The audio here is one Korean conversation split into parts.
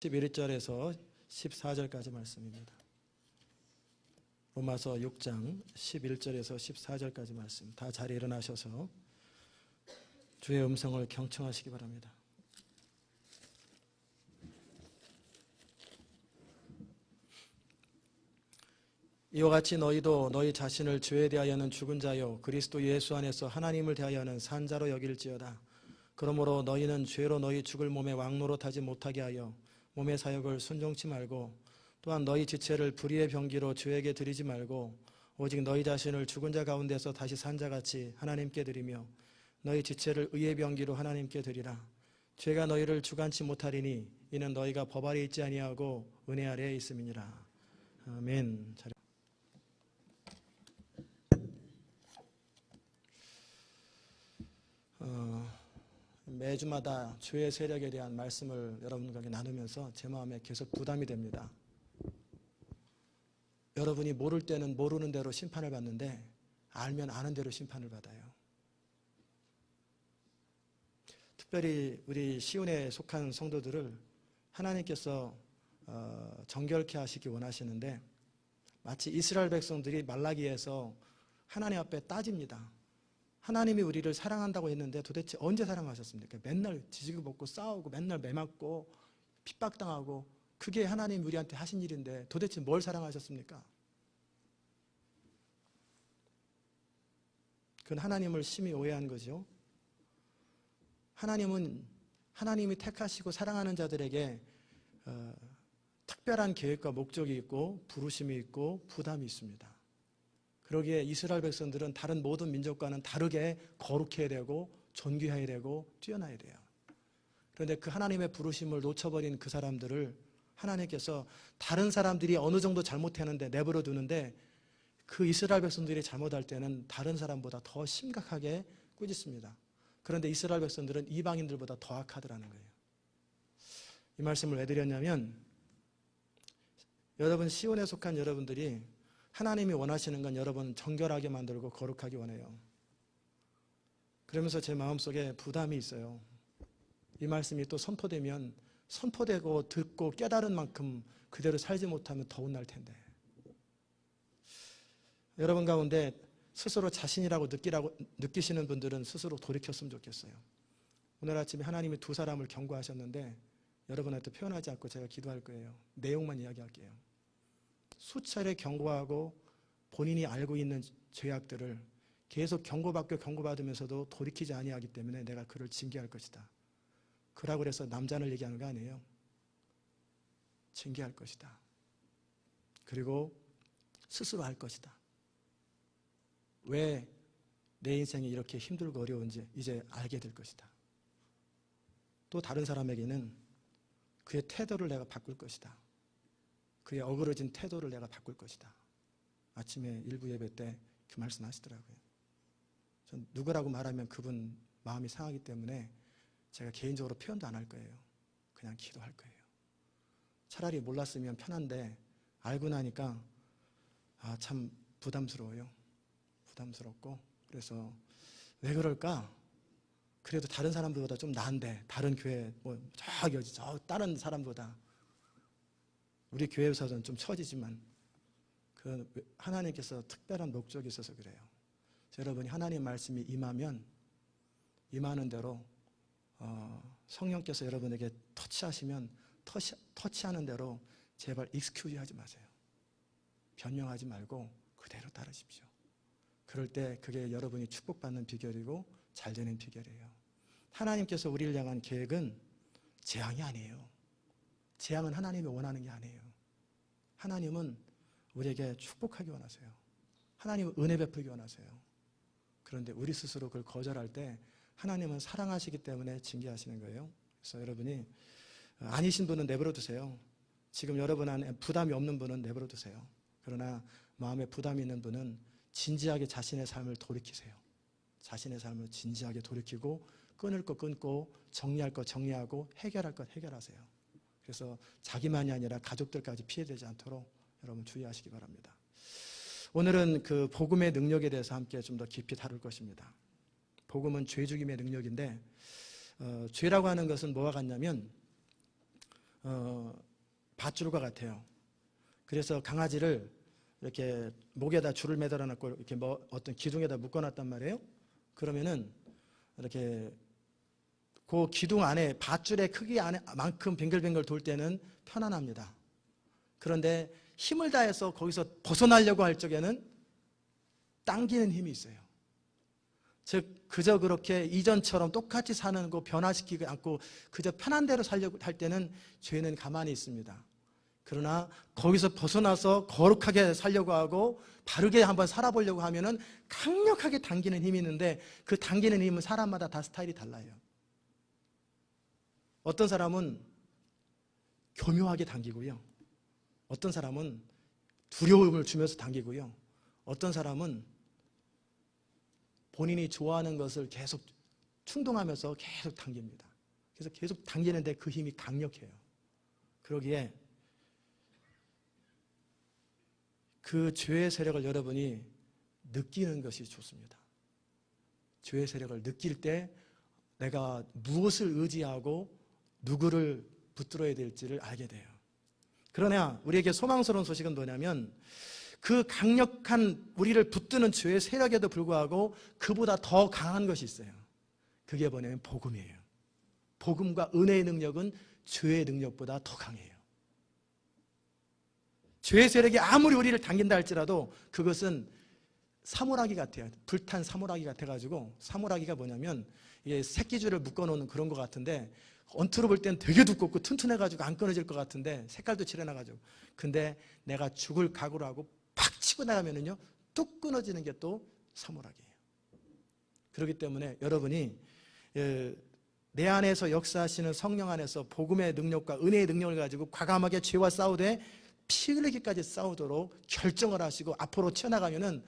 11절에서 14절까지 말씀입니다. 로마서 6장 11절에서 14절까지 말씀. 다 자리에 일어나셔서 주의 음성을 경청하시기 바랍니다. 이와 같이 너희도 너희 자신을 죄에 대하여는 죽은 자요 그리스도 예수 안에서 하나님을 대하여는 산 자로 여길지어다. 그러므로 너희는 죄로 너희 죽을 몸에 왕노릇하지 못하게 하여 몸의 사역을 순종치 말고 또한 너희 지체를 불의의 병기로 주에게 드리지 말고 오직 너희 자신을 죽은 자 가운데서 다시 산 자같이 하나님께 드리며 너희 지체를 의의 병기로 하나님께 드리라. 죄가 너희를 주관치 못하리니 이는 너희가 법 아래 있지 아니하고 은혜 아래에 있음이니라. 아멘. 매주마다 죄의 세력에 대한 말씀을 여러분과 나누면서 제 마음에 계속 부담이 됩니다. 여러분이 모를 때는 모르는 대로 심판을 받는데 알면 아는 대로 심판을 받아요. 특별히 우리 시온에 속한 성도들을 하나님께서 정결케 하시기 원하시는데 마치 이스라엘 백성들이 말라기에서 하나님 앞에 따집니다. 하나님이 우리를 사랑한다고 했는데 도대체 언제 사랑하셨습니까? 맨날 지지고 볶고 싸우고 맨날 매맞고 핍박당하고 그게 하나님 우리한테 하신 일인데 도대체 뭘 사랑하셨습니까? 그건 하나님을 심히 오해한 거죠. 하나님이 택하시고 사랑하는 자들에게 특별한 계획과 목적이 있고 부르심이 있고 부담이 있습니다. 그러기에 이스라엘 백성들은 다른 모든 민족과는 다르게 거룩해야 되고 존귀해야 되고 뛰어나야 돼요. 그런데 그 하나님의 부르심을 놓쳐버린 그 사람들을 하나님께서 다른 사람들이 어느 정도 잘못했는데 내버려 두는데 그 이스라엘 백성들이 잘못할 때는 다른 사람보다 더 심각하게 꾸짖습니다. 그런데 이스라엘 백성들은 이방인들보다 더 악하더라는 거예요. 이 말씀을 왜 드렸냐면 여러분 시온에 속한 여러분들이 하나님이 원하시는 건 여러분 정결하게 만들고 거룩하게 원해요. 그러면서 제 마음속에 부담이 있어요. 이 말씀이 또 선포되면 선포되고 듣고 깨달은 만큼 그대로 살지 못하면 더 혼날 텐데. 여러분 가운데 스스로 자신이라고 느끼시는 분들은 스스로 돌이켰으면 좋겠어요. 오늘 아침에 하나님이 두 사람을 경고하셨는데 여러분한테 표현하지 않고 제가 기도할 거예요. 내용만 이야기할게요. 수차례 경고하고 본인이 알고 있는 죄악들을 계속 경고받으면서도 돌이키지 아니하기 때문에 내가 그를 징계할 것이다. 그라고 그래서 남자를 얘기하는 거 아니에요. 징계할 것이다. 그리고 스스로 할 것이다. 왜 내 인생이 이렇게 힘들고 어려운지 이제 알게 될 것이다. 또 다른 사람에게는 그의 태도를 내가 바꿀 것이다. 그의 어그러진 태도를 내가 바꿀 것이다. 아침에 일부 예배 때 그 말씀 하시더라고요. 전 누구라고 말하면 그분 마음이 상하기 때문에 제가 개인적으로 표현도 안 할 거예요. 그냥 기도할 거예요. 차라리 몰랐으면 편한데 알고 나니까 참 부담스러워요. 부담스럽고 그래서 왜 그럴까? 그래도 다른 사람들보다 좀 나은데 다른 교회 저 다른 사람보다 우리 교회에서는 좀 처지지만 그 하나님께서 특별한 목적이 있어서 그래요. 여러분이 하나님 말씀이 임하는 대로 성령께서 여러분에게 터치하시면 터치하는 대로 제발 익스큐즈 하지 마세요. 변명하지 말고 그대로 따르십시오. 그럴 때 그게 여러분이 축복받는 비결이고 잘 되는 비결이에요. 하나님께서 우리를 향한 계획은 재앙이 아니에요. 재앙은 하나님이 원하는 게 아니에요. 하나님은 우리에게 축복하기 원하세요. 하나님은 은혜 베풀기 원하세요. 그런데 우리 스스로 그걸 거절할 때 하나님은 사랑하시기 때문에 징계하시는 거예요. 그래서 여러분이 아니신 분은 내버려 두세요. 지금 여러분 안에 부담이 없는 분은 내버려 두세요. 그러나 마음에 부담이 있는 분은 진지하게 자신의 삶을 돌이키세요. 자신의 삶을 진지하게 돌이키고 끊을 거 끊고 정리할 거 정리하고 해결할 것 해결하세요. 그래서 자기만이 아니라 가족들까지 피해되지 않도록 여러분 주의하시기 바랍니다. 오늘은 그 복음의 능력에 대해서 함께 좀 더 깊이 다룰 것입니다. 복음은 죄 죽임의 능력인데 죄라고 하는 것은 뭐와 같냐면 밧줄과 같아요. 그래서 강아지를 이렇게 목에다 줄을 매달아 놨고 이렇게 뭐 어떤 기둥에다 묶어 놨단 말이에요. 그러면은 이렇게 그 기둥 안에 밧줄의 크기 안에만큼 뱅글뱅글 돌 때는 편안합니다. 그런데 힘을 다해서 거기서 벗어나려고 할 적에는 당기는 힘이 있어요. 즉 그저 그렇게 이전처럼 똑같이 사는 거 변화시키지 않고 그저 편한 대로 살려고 할 때는 죄는 가만히 있습니다. 그러나 거기서 벗어나서 거룩하게 살려고 하고 바르게 한번 살아보려고 하면은 강력하게 당기는 힘이 있는데 그 당기는 힘은 사람마다 다 스타일이 달라요. 어떤 사람은 교묘하게 당기고요. 어떤 사람은 두려움을 주면서 당기고요. 어떤 사람은 본인이 좋아하는 것을 계속 충동하면서 계속 당깁니다. 그래서 계속 당기는데 그 힘이 강력해요. 그러기에 그 죄의 세력을 여러분이 느끼는 것이 좋습니다. 죄의 세력을 느낄 때 내가 무엇을 의지하고 누구를 붙들어야 될지를 알게 돼요. 그러나 우리에게 소망스러운 소식은 뭐냐면 그 강력한 우리를 붙드는 죄의 세력에도 불구하고 그보다 더 강한 것이 있어요. 그게 뭐냐면 복음이에요. 복음과 은혜의 능력은 죄의 능력보다 더 강해요. 죄의 세력이 아무리 우리를 당긴다 할지라도 그것은 사물아기 같아요. 불탄 사물아기 같아가지고, 사물아기가 뭐냐면 이게 새끼줄을 묶어놓는 그런 것 같은데 언투로 볼 때는 되게 두껍고 튼튼해가지고 안 끊어질 것 같은데 색깔도 칠해놔가지고, 근데 내가 죽을 각오로 하고 팍 치고 나가면은요 뚝 끊어지는 게 또 사물아기예요. 그렇기 때문에 여러분이 내 안에서 역사하시는 성령 안에서 복음의 능력과 은혜의 능력을 가지고 과감하게 죄와 싸우되 피 흘리기까지 싸우도록 결정을 하시고 앞으로 튀어나가면은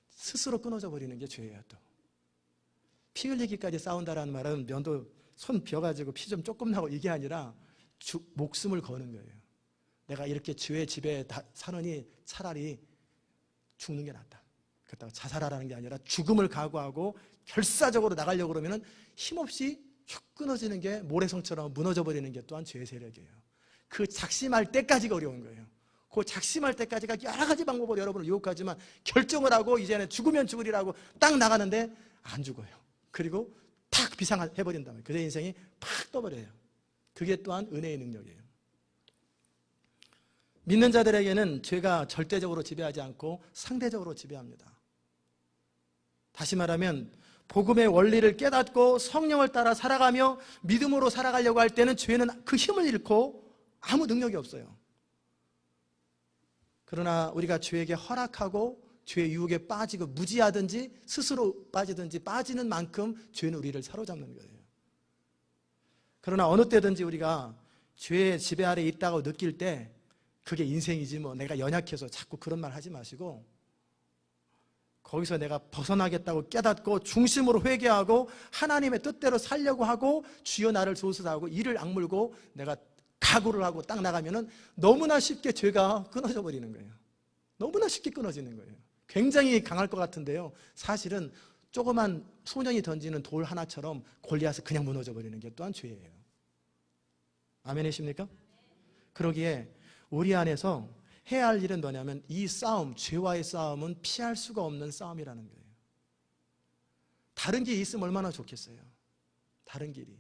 스스로 끊어져 버리는 게 죄예요. 또 피 흘리기까지 싸운다라는 말은 면도 손 비어가지고 피 좀 조금 나고 이게 아니라 목숨을 거는 거예요. 내가 이렇게 죄의 지배에 사느니 차라리 죽는 게 낫다. 그렇다고 자살하라는 게 아니라 죽음을 각오하고 결사적으로 나가려고 그러면은 힘없이 쭉 끊어지는 게 모래성처럼 무너져 버리는 게 또한 죄의 세력이에요. 그 작심할 때까지가 어려운 거예요. 그 작심할 때까지가 여러 가지 방법으로 여러분을 유혹하지만 결정을 하고 이제는 죽으면 죽으리라고 딱 나가는데 안 죽어요. 그리고 탁 비상해버린단 말이에요. 그의 인생이 팍 떠버려요. 그게 또한 은혜의 능력이에요. 믿는 자들에게는 죄가 절대적으로 지배하지 않고 상대적으로 지배합니다. 다시 말하면 복음의 원리를 깨닫고 성령을 따라 살아가며 믿음으로 살아가려고 할 때는 죄는 그 힘을 잃고 아무 능력이 없어요. 그러나 우리가 죄에게 허락하고 죄의 유혹에 빠지고 무지하든지 스스로 빠지든지 빠지는 만큼 죄는 우리를 사로잡는 거예요. 그러나 어느 때든지 우리가 죄의 지배 아래 있다고 느낄 때 그게 인생이지 뭐 내가 연약해서 자꾸 그런 말 하지 마시고 거기서 내가 벗어나겠다고 깨닫고 중심으로 회개하고 하나님의 뜻대로 살려고 하고 주여 나를 조수하고 이를 악물고 내가 각오를 하고 딱 나가면은 너무나 쉽게 죄가 끊어져 버리는 거예요. 너무나 쉽게 끊어지는 거예요. 굉장히 강할 것 같은데요. 사실은 조그만 소년이 던지는 돌 하나처럼 골리앗이 그냥 무너져 버리는 게 또한 죄예요. 아멘이십니까? 그러기에 우리 안에서 해야 할 일은 뭐냐면 이 싸움, 죄와의 싸움은 피할 수가 없는 싸움이라는 거예요. 다른 길이 있으면 얼마나 좋겠어요. 다른 길이.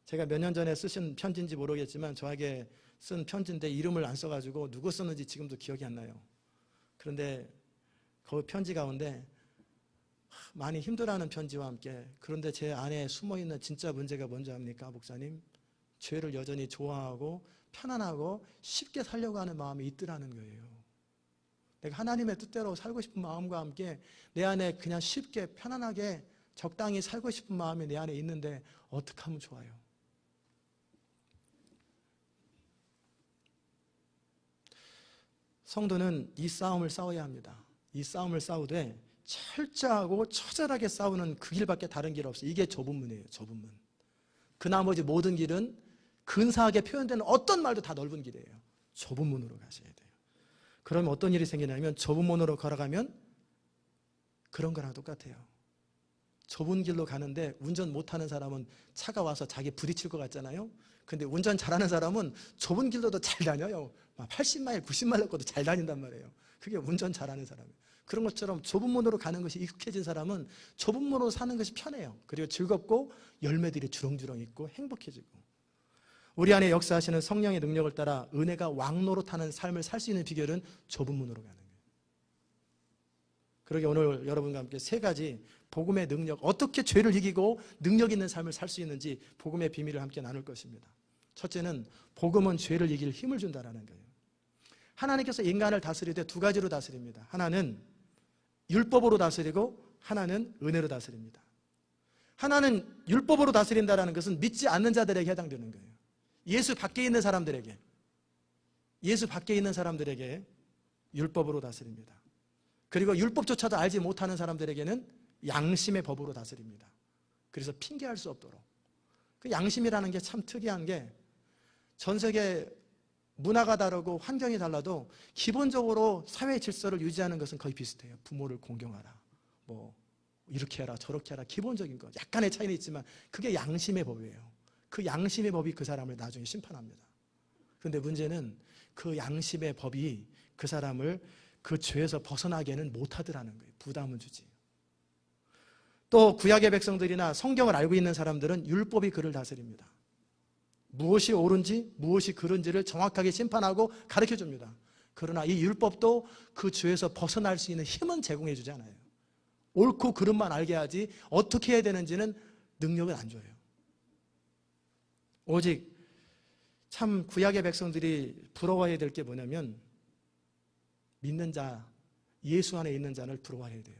제가 몇 년 전에 쓰신 편지인지 모르겠지만 저에게 쓴 편지인데 이름을 안 써가지고 누구 썼는지 지금도 기억이 안 나요. 그런데 그 편지 가운데 많이 힘들어하는 편지와 함께 그런데 제 안에 숨어있는 진짜 문제가 뭔지 압니까 목사님? 죄를 여전히 좋아하고 편안하고 쉽게 살려고 하는 마음이 있더라는 거예요. 내가 하나님의 뜻대로 살고 싶은 마음과 함께 내 안에 그냥 쉽게 편안하게 적당히 살고 싶은 마음이 내 안에 있는데 어떻게 하면 좋아요? 성도는 이 싸움을 싸워야 합니다. 이 싸움을 싸우되 철저하고 처절하게 싸우는 그 길밖에 다른 길 없어요. 이게 좁은 문이에요. 좁은 문. 그 나머지 모든 길은 근사하게 표현되는 어떤 말도 다 넓은 길이에요. 좁은 문으로 가셔야 돼요. 그러면 어떤 일이 생기냐면 좁은 문으로 걸어가면 그런 거랑 똑같아요. 좁은 길로 가는데 운전 못하는 사람은 차가 와서 자기 부딪힐 것 같잖아요. 근데 운전 잘하는 사람은 좁은 길로도 잘 다녀요. 80마일, 90마일 넘고도 잘 다닌단 말이에요. 그게 운전 잘하는 사람이에요. 그런 것처럼 좁은 문으로 가는 것이 익숙해진 사람은 좁은 문으로 사는 것이 편해요. 그리고 즐겁고 열매들이 주렁주렁 있고 행복해지고, 우리 안에 역사하시는 성령의 능력을 따라 은혜가 왕노릇하는 삶을 살 수 있는 비결은 좁은 문으로 가는 거예요. 그러게 오늘 여러분과 함께 세 가지 복음의 능력, 어떻게 죄를 이기고 능력 있는 삶을 살 수 있는지 복음의 비밀을 함께 나눌 것입니다. 첫째는 복음은 죄를 이길 힘을 준다라는 거예요. 하나님께서 인간을 다스릴 때 두 가지로 다스립니다. 하나는 율법으로 다스리고 하나는 은혜로 다스립니다. 하나는 율법으로 다스린다는 것은 믿지 않는 자들에게 해당되는 거예요. 예수 밖에 있는 사람들에게, 예수 밖에 있는 사람들에게 율법으로 다스립니다. 그리고 율법조차도 알지 못하는 사람들에게는 양심의 법으로 다스립니다. 그래서 핑계할 수 없도록. 그 양심이라는 게 참 특이한 게, 전 세계 문화가 다르고 환경이 달라도 기본적으로 사회 질서를 유지하는 것은 거의 비슷해요. 부모를 공경하라, 뭐 이렇게 해라 저렇게 해라, 기본적인 것. 약간의 차이는 있지만 그게 양심의 법이에요. 그 양심의 법이 그 사람을 나중에 심판합니다. 그런데 문제는 그 양심의 법이 그 사람을 그 죄에서 벗어나게는 못하더라는 거예요. 부담을 주지. 또 구약의 백성들이나 성경을 알고 있는 사람들은 율법이 그를 다스립니다. 무엇이 옳은지 무엇이 그른지를 정확하게 심판하고 가르쳐줍니다. 그러나 이 율법도 그 죄에서 벗어날 수 있는 힘은 제공해 주지 않아요. 옳고 그름만 알게 하지 어떻게 해야 되는지는 능력은 안 줘요. 오직 참 구약의 백성들이 부러워해야 될 게 뭐냐면, 믿는 자, 예수 안에 있는 자를 부러워해야 돼요.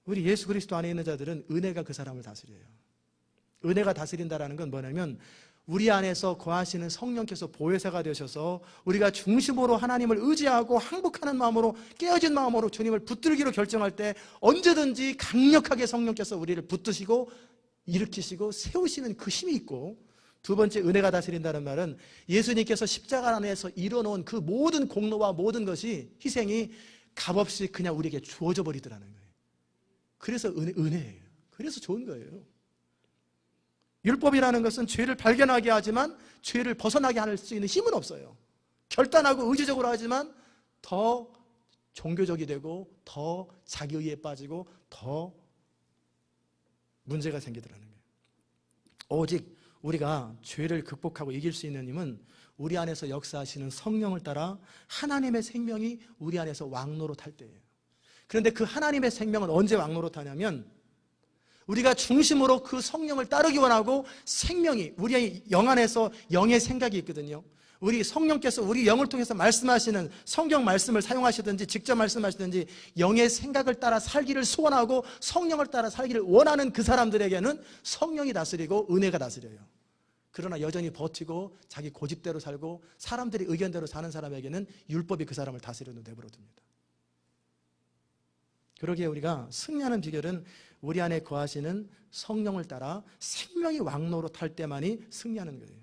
우리 예수 그리스도 안에 있는 자들은 은혜가 그 사람을 다스려요. 은혜가 다스린다는 건 뭐냐면, 우리 안에서 거하시는 성령께서 보혜사가 되셔서 우리가 중심으로 하나님을 의지하고 항복하는 마음으로, 깨어진 마음으로 주님을 붙들기로 결정할 때 언제든지 강력하게 성령께서 우리를 붙드시고 일으키시고 세우시는 그 힘이 있고, 두 번째 은혜가 다스린다는 말은 예수님께서 십자가 안에서 이뤄놓은 그 모든 공로와 모든 것이, 희생이 값없이 그냥 우리에게 주어져 버리더라는 거예요. 그래서 은혜예요. 그래서 좋은 거예요. 율법이라는 것은 죄를 발견하게 하지만 죄를 벗어나게 할 수 있는 힘은 없어요. 결단하고 의지적으로 하지만 더 종교적이 되고 더 자기의에 빠지고 더 문제가 생기더라는 거예요. 오직 우리가 죄를 극복하고 이길 수 있는 힘은 우리 안에서 역사하시는 성령을 따라 하나님의 생명이 우리 안에서 왕노릇할 때예요. 그런데 그 하나님의 생명은 언제 왕노릇하냐면, 우리가 중심으로 그 성령을 따르기 원하고, 생명이 우리의 영 안에서 영의 생각이 있거든요. 우리 성령께서 우리 영을 통해서 말씀하시는 성경 말씀을 사용하시든지 직접 말씀하시든지 영의 생각을 따라 살기를 소원하고 성령을 따라 살기를 원하는 그 사람들에게는 성령이 다스리고 은혜가 다스려요. 그러나 여전히 버티고 자기 고집대로 살고 사람들이 의견대로 사는 사람에게는 율법이 그 사람을 다스려도 내버려둡니다. 그러기에 우리가 승리하는 비결은 우리 안에 거하시는 성령을 따라 생명이 왕노릇할 때만이 승리하는 거예요.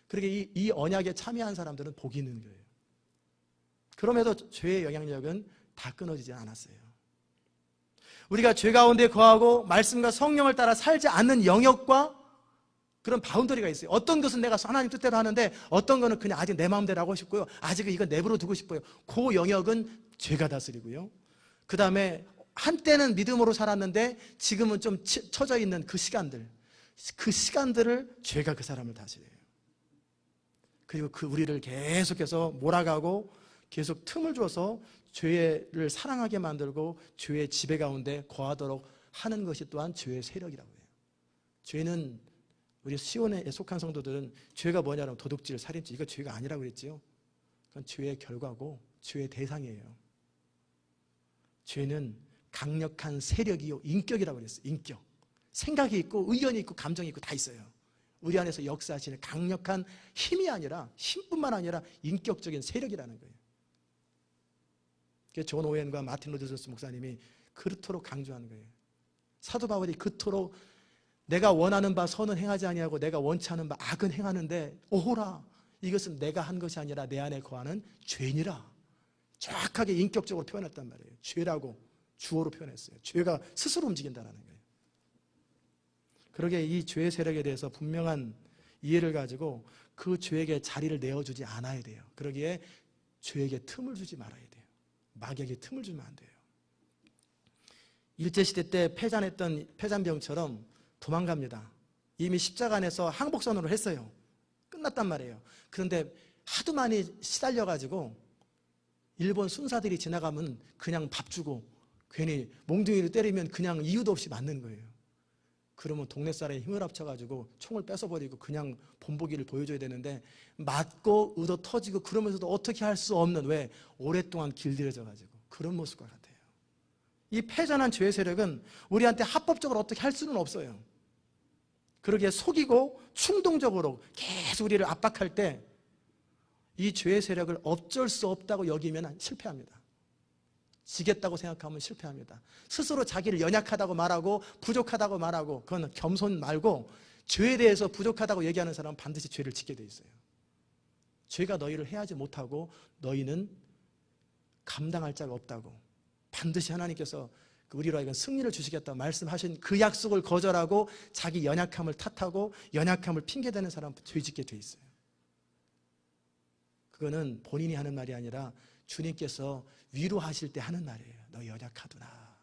그러게 이 언약에 참여한 사람들은 복이 있는 거예요. 그럼에도 죄의 영향력은 다 끊어지지 않았어요. 우리가 죄 가운데 거하고 말씀과 성령을 따라 살지 않는 영역과 그런 바운더리가 있어요. 어떤 것은 내가 하나님 뜻대로 하는데 어떤 것은 그냥 아직 내 마음대로 하고 싶고요, 아직은 이건 내버려 두고 싶어요. 그 영역은 죄가 다스리고요, 그 다음에 한때는 믿음으로 살았는데 지금은 좀 처져 있는 그 시간들을 죄가 그 사람을 다스려요. 그리고 그 우리를 계속해서 몰아가고 계속 틈을 줘서 죄를 사랑하게 만들고 죄의 지배 가운데 거하도록 하는 것이 또한 죄의 세력이라고 해요. 죄는, 우리 시온에 속한 성도들은 죄가 뭐냐면 도둑질, 살인죄, 이거 죄가 아니라고 그랬지요. 그건 죄의 결과고 죄의 대상이에요. 죄는 강력한 세력이요, 인격이라고 그랬어요. 인격. 생각이 있고 의견이 있고 감정이 있고 다 있어요. 우리 안에서 역사하시는 강력한 힘이 아니라, 힘뿐만 아니라 인격적인 세력이라는 거예요. 존 오웬과 마틴 루터 존스 목사님이 그토록 강조하는 거예요. 사도 바울이 그토록 내가 원하는 바 선은 행하지 아니하고 내가 원치 않은 바 악은 행하는데 오호라, 이것은 내가 한 것이 아니라 내 안에 거하는 죄니라. 정확하게 인격적으로 표현했단 말이에요. 죄라고 주어로 표현했어요. 죄가 스스로 움직인다는 거예요. 그러게 이 죄의 세력에 대해서 분명한 이해를 가지고 그 죄에게 자리를 내어주지 않아야 돼요. 그러기에 죄에게 틈을 주지 말아야 돼요. 마귀에게 틈을 주면 안 돼요. 일제시대 때 패잔했던 패잔병처럼 도망갑니다. 이미 십자가 안에서 항복선언을 했어요. 끝났단 말이에요. 그런데 하도 많이 시달려가지고 일본 순사들이 지나가면 그냥 밥 주고 괜히 몽둥이를 때리면 그냥 이유도 없이 맞는 거예요. 그러면 동네 사람이 힘을 합쳐가지고 총을 뺏어버리고 그냥 본보기를 보여줘야 되는데 맞고 의도 터지고 그러면서도 어떻게 할 수 없는, 왜? 오랫동안 길들여져가지고 그런 모습과 같아요. 이 패전한 죄의 세력은 우리한테 합법적으로 어떻게 할 수는 없어요. 그러기에 속이고 충동적으로 계속 우리를 압박할 때 이 죄의 세력을 어쩔 수 없다고 여기면 실패합니다. 지겠다고 생각하면 실패합니다. 스스로 자기를 연약하다고 말하고 부족하다고 말하고, 그건 겸손 말고, 죄에 대해서 부족하다고 얘기하는 사람은 반드시 죄를 짓게 돼 있어요. 죄가 너희를 해하지 못하고 너희는 감당할 자가 없다고, 반드시 하나님께서 우리로 하여금 승리를 주시겠다고 말씀하신 그 약속을 거절하고 자기 연약함을 탓하고 연약함을 핑계대는 사람은 죄 짓게 돼 있어요. 그거는 본인이 하는 말이 아니라 주님께서 위로하실 때 하는 말이에요. 너 연약하구나.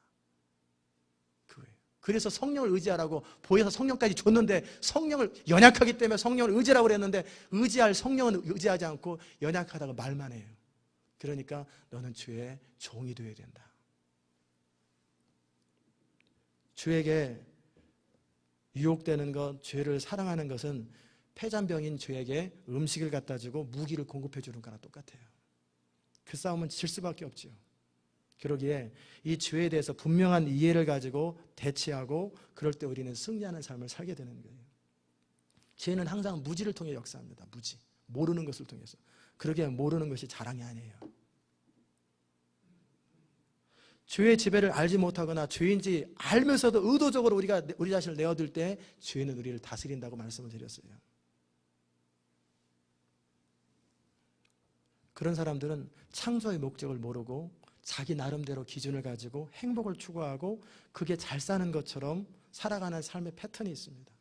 그거예요. 그래서 성령을 의지하라고 보여서 성령까지 줬는데, 성령을 연약하기 때문에 성령을 의지하라고 그랬는데 의지할 성령은 의지하지 않고 연약하다고 말만 해요. 그러니까 너는 주의 종이 되어야 된다. 주에게 유혹되는 것, 죄를 사랑하는 것은 패잔병인 죄에게 음식을 갖다 주고 무기를 공급해 주는 거랑 똑같아요. 그 싸움은 질 수밖에 없지요. 그러기에 이 죄에 대해서 분명한 이해를 가지고 대치하고 그럴 때 우리는 승리하는 삶을 살게 되는 거예요. 죄는 항상 무지를 통해 역사합니다. 무지, 모르는 것을 통해서. 그러기에 모르는 것이 자랑이 아니에요. 죄의 지배를 알지 못하거나 죄인지 알면서도 의도적으로 우리가 우리 자신을 내어둘 때 죄는 우리를 다스린다고 말씀을 드렸어요. 그런 사람들은 창조의 목적을 모르고 자기 나름대로 기준을 가지고 행복을 추구하고 그게 잘 사는 것처럼 살아가는 삶의 패턴이 있습니다.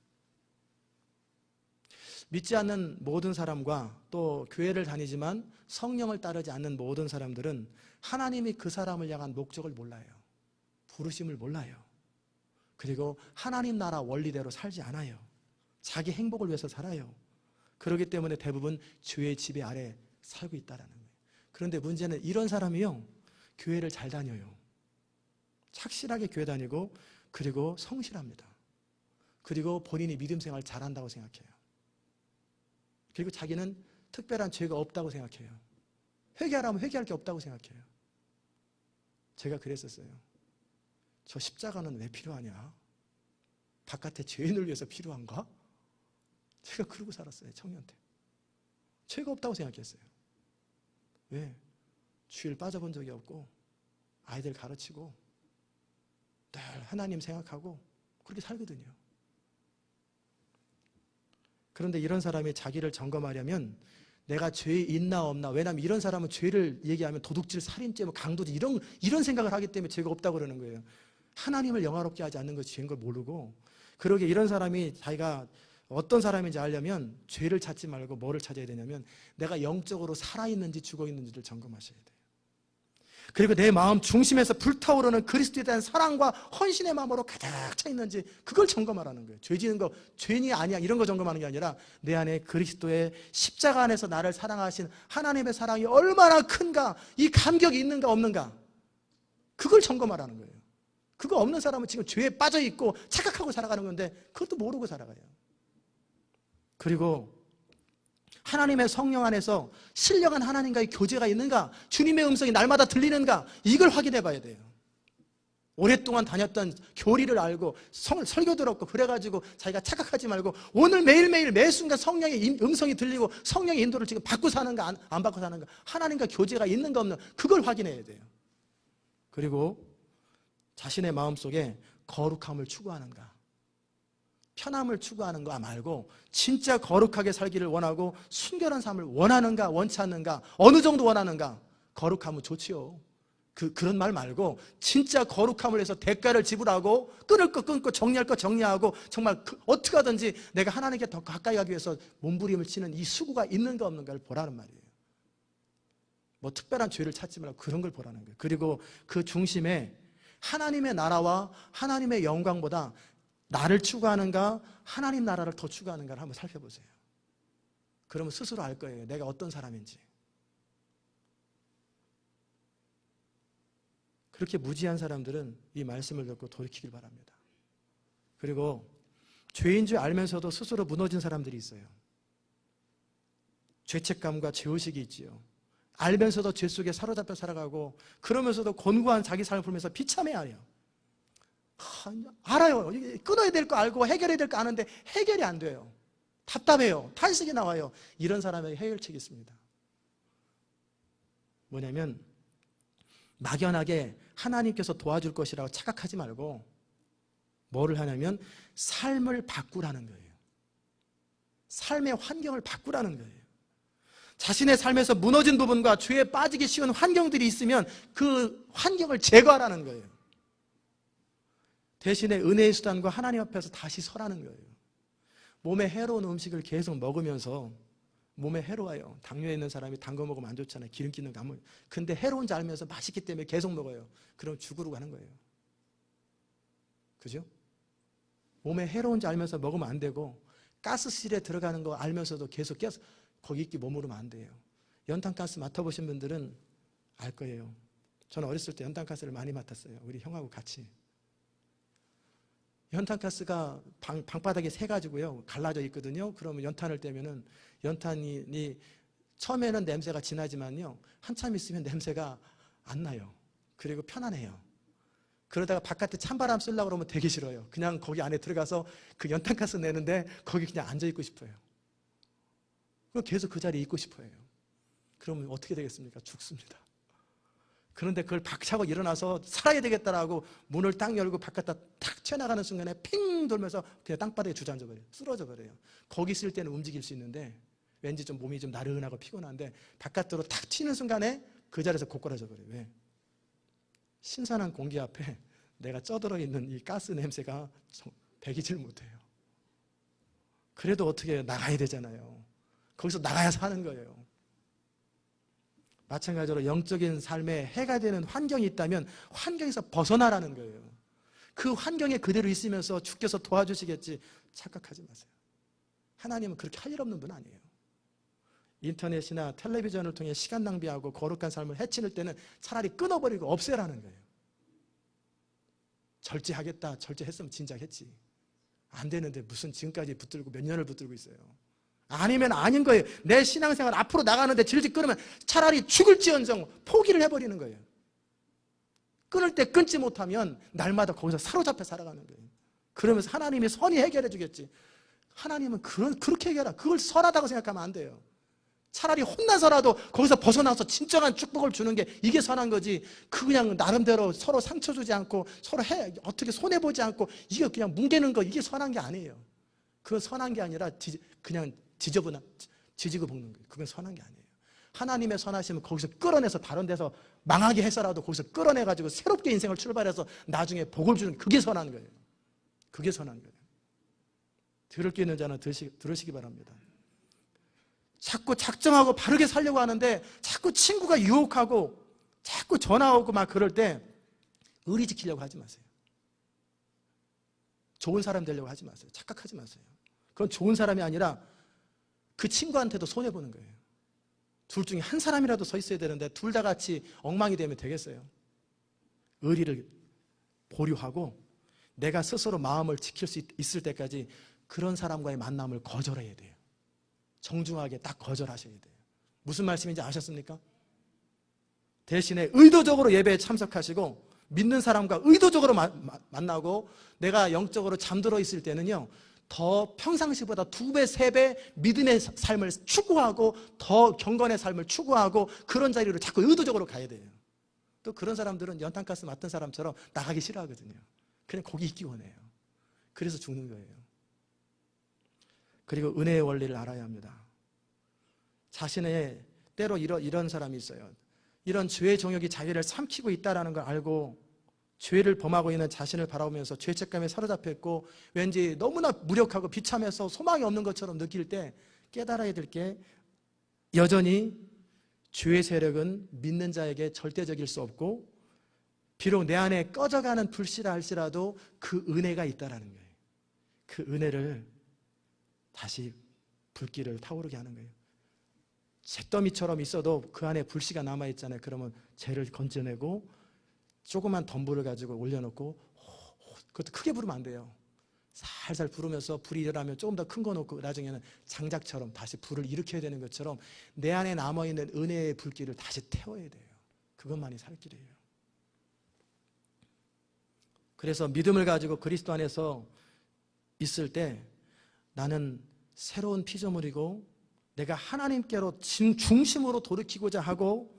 믿지 않는 모든 사람과 또 교회를 다니지만 성령을 따르지 않는 모든 사람들은 하나님이 그 사람을 향한 목적을 몰라요. 부르심을 몰라요. 그리고 하나님 나라 원리대로 살지 않아요. 자기 행복을 위해서 살아요. 그렇기 때문에 대부분 죄의 지배 아래 살고 있다는 거예요. 그런데 문제는 이런 사람이요, 교회를 잘 다녀요. 착실하게 교회 다니고 그리고 성실합니다. 그리고 본인이 믿음 생활 잘한다고 생각해요. 그리고 자기는 특별한 죄가 없다고 생각해요. 회개하라면 회개할 게 없다고 생각해요. 제가 그랬었어요. 저 십자가는 왜 필요하냐? 바깥에 죄인을 위해서 필요한가? 제가 그러고 살았어요. 청년 때. 죄가 없다고 생각했어요. 왜? 주일 빠져본 적이 없고 아이들 가르치고 늘 하나님 생각하고 그렇게 살거든요. 그런데 이런 사람이 자기를 점검하려면 내가 죄 있나 없나, 왜냐하면 이런 사람은 죄를 얘기하면 도둑질, 살인죄, 강도질 이런 생각을 하기 때문에 죄가 없다고 그러는 거예요. 하나님을 영화롭게 하지 않는 것이 죄인 걸 모르고, 그러게 이런 사람이 자기가 어떤 사람인지 알려면 죄를 찾지 말고 뭐를 찾아야 되냐면 내가 영적으로 살아있는지 죽어있는지를 점검하셔야 돼요. 그리고 내 마음 중심에서 불타오르는 그리스도에 대한 사랑과 헌신의 마음으로 가득 차 있는지 그걸 점검하라는 거예요. 죄 지는 거 죄인이 아니야 이런 거 점검하는 게 아니라 내 안에 그리스도의 십자가 안에서 나를 사랑하신 하나님의 사랑이 얼마나 큰가, 이 감격이 있는가 없는가, 그걸 점검하라는 거예요. 그거 없는 사람은 지금 죄에 빠져있고 착각하고 살아가는 건데 그것도 모르고 살아가요. 그리고 하나님의 성령 안에서 신령한 하나님과의 교제가 있는가, 주님의 음성이 날마다 들리는가, 이걸 확인해 봐야 돼요. 오랫동안 다녔던 교리를 알고 설교 들었고 그래가지고 자기가 착각하지 말고 오늘 매일매일 매 순간 성령의 음성이 들리고 성령의 인도를 지금 받고 사는가 안 받고 사는가, 하나님과 교제가 있는가 없는가, 그걸 확인해야 돼요. 그리고 자신의 마음속에 거룩함을 추구하는가, 편함을 추구하는 거 말고 진짜 거룩하게 살기를 원하고 순결한 삶을 원하는가 원치 않는가, 어느 정도 원하는가. 거룩함은 좋지요. 그런 말 말고 진짜 거룩함을 위해서 대가를 지불하고 끊을 거 끊고 정리할 거 정리하고 정말 어떻게 하든지 내가 하나님께 더 가까이 가기 위해서 몸부림을 치는 이 수고가 있는가 없는가를 보라는 말이에요. 뭐 특별한 죄를 찾지 말고 그런 걸 보라는 거예요. 그리고 그 중심에 하나님의 나라와 하나님의 영광보다 나를 추구하는가 하나님 나라를 더 추구하는가를 한번 살펴보세요. 그러면 스스로 알 거예요. 내가 어떤 사람인지. 그렇게 무지한 사람들은 이 말씀을 듣고 돌이키길 바랍니다. 그리고 죄인 줄 알면서도 스스로 무너진 사람들이 있어요. 죄책감과 죄의식이 있지요. 알면서도 죄 속에 사로잡혀 살아가고 그러면서도 곤고한 자기 삶을 풀면서 비참해하려. 알아요. 끊어야 될 거 알고 해결해야 될 거 아는데 해결이 안 돼요. 답답해요. 탄식이 나와요. 이런 사람에게 해결책이 있습니다. 뭐냐면 막연하게 하나님께서 도와줄 것이라고 착각하지 말고 뭐를 하냐면 삶을 바꾸라는 거예요. 삶의 환경을 바꾸라는 거예요. 자신의 삶에서 무너진 부분과 죄에 빠지기 쉬운 환경들이 있으면 그 환경을 제거하라는 거예요. 대신에 은혜의 수단과 하나님 앞에서 다시 서라는 거예요. 몸에 해로운 음식을 계속 먹으면서 몸에 해로워요. 당뇨에 있는 사람이 단 거 먹으면 안 좋잖아요. 기름기 있는 거 안 먹어요. 근데 해로운지 알면서 맛있기 때문에 계속 먹어요. 그럼 죽으러 가는 거예요. 그죠? 몸에 해로운지 알면서 먹으면 안 되고 가스실에 들어가는 거 알면서도 계속 거기 있기 머무르면 안 돼요. 연탄가스 맡아보신 분들은 알 거예요. 저는 어렸을 때 연탄가스를 많이 맡았어요. 우리 형하고 같이. 연탄가스가 방바닥에 새가지고요 갈라져 있거든요. 그러면 연탄을 떼면은 연탄이 처음에는 냄새가 진하지만요 한참 있으면 냄새가 안 나요. 그리고 편안해요. 그러다가 바깥에 찬바람 쐬려고 그러면 되게 싫어요. 그냥 거기 안에 들어가서 그 연탄가스 내는데 거기 그냥 앉아 있고 싶어요. 계속 그 자리에 있고 싶어요. 그러면 어떻게 되겠습니까? 죽습니다. 그런데 그걸 박차고 일어나서 살아야 되겠다라고 문을 딱 열고 바깥에 탁 튀어나가는 순간에 핑 돌면서 그냥 땅바닥에 주저앉아 버려요. 쓰러져 버려요. 거기 있을 때는 움직일 수 있는데 왠지 좀 몸이 좀 나른하고 피곤한데 바깥으로 탁 튀는 순간에 그 자리에서 고꾸라져 버려요. 왜? 신선한 공기 앞에 내가 쪄들어 있는 이 가스 냄새가 배기질 못해요. 그래도 어떻게 해요? 나가야 되잖아요. 거기서 나가야 사는 거예요. 마찬가지로 영적인 삶에 해가 되는 환경이 있다면 환경에서 벗어나라는 거예요. 그 환경에 그대로 있으면서 주께서 도와주시겠지 착각하지 마세요. 하나님은 그렇게 할 일 없는 분 아니에요. 인터넷이나 텔레비전을 통해 시간 낭비하고 거룩한 삶을 해치는 때는 차라리 끊어버리고 없애라는 거예요. 절제하겠다. 절제했으면 진작 했지. 안 되는데 무슨 지금까지 붙들고 몇 년을 붙들고 있어요. 아니면 아닌 거예요. 내 신앙생활 앞으로 나가는데 질질 끊으면 차라리 죽을지언정 포기를 해버리는 거예요. 끊을 때 끊지 못하면 날마다 거기서 사로잡혀 살아가는 거예요. 그러면서 하나님이 선히 해결해 주겠지. 하나님은 그렇게 해결하. 그걸 선하다고 생각하면 안 돼요. 차라리 혼나서라도 거기서 벗어나서 진정한 축복을 주는 게 이게 선한 거지. 그냥 나름대로 서로 상처 주지 않고 서로 어떻게 손해보지 않고 이게 그냥 뭉개는 거 이게 선한 게 아니에요. 그건 선한 게 아니라 그냥 지지고 볶는 거예요. 그건 선한 게 아니에요. 하나님의 선하심은 거기서 끌어내서 다른 데서 망하게 해서라도 거기서 끌어내가지고 새롭게 인생을 출발해서 나중에 복을 주는 그게 선한 거예요. 그게 선한 거예요. 들을 게 있는 자는 들으시기 바랍니다. 자꾸 작정하고 바르게 살려고 하는데 자꾸 친구가 유혹하고 자꾸 전화 오고 막 그럴 때 의리 지키려고 하지 마세요. 좋은 사람 되려고 하지 마세요. 착각하지 마세요. 그건 좋은 사람이 아니라 그 친구한테도 손해보는 거예요. 둘 중에 한 사람이라도 서 있어야 되는데 둘 다 같이 엉망이 되면 되겠어요. 의리를 보류하고 내가 스스로 마음을 지킬 수 있을 때까지 그런 사람과의 만남을 거절해야 돼요. 정중하게 딱 거절하셔야 돼요. 무슨 말씀인지 아셨습니까? 대신에 의도적으로 예배에 참석하시고 믿는 사람과 의도적으로 만나고 내가 영적으로 잠들어 있을 때는요 더 평상시보다 2배, 3배 믿음의 삶을 추구하고 더 경건의 삶을 추구하고 그런 자리로 자꾸 의도적으로 가야 돼요. 또 그런 사람들은 연탄가스 맡은 사람처럼 나가기 싫어하거든요. 그냥 거기 있기 원해요. 그래서 죽는 거예요. 그리고 은혜의 원리를 알아야 합니다. 자신의 때로 이런 사람이 있어요. 이런 죄의 정욕이 자기를 삼키고 있다는 걸 알고 죄를 범하고 있는 자신을 바라보면서 죄책감에 사로잡혀 있고 왠지 너무나 무력하고 비참해서 소망이 없는 것처럼 느낄 때 깨달아야 될 게, 여전히 죄의 세력은 믿는 자에게 절대적일 수 없고 비록 내 안에 꺼져가는 불씨라 할지라도 그 은혜가 있다라는 거예요. 그 은혜를 다시 불길을 타오르게 하는 거예요. 잿더미처럼 있어도 그 안에 불씨가 남아있잖아요. 그러면 죄를 건져내고 조그만 덤불을 가지고 올려놓고, 그것도 크게 부르면 안 돼요. 살살 부르면서 불이 일어나면 조금 더 큰 거 놓고 나중에는 장작처럼 다시 불을 일으켜야 되는 것처럼 내 안에 남아있는 은혜의 불길을 다시 태워야 돼요. 그것만이 살 길이에요. 그래서 믿음을 가지고 그리스도 안에서 있을 때 나는 새로운 피조물이고 내가 하나님께로 중심으로 돌이키고자 하고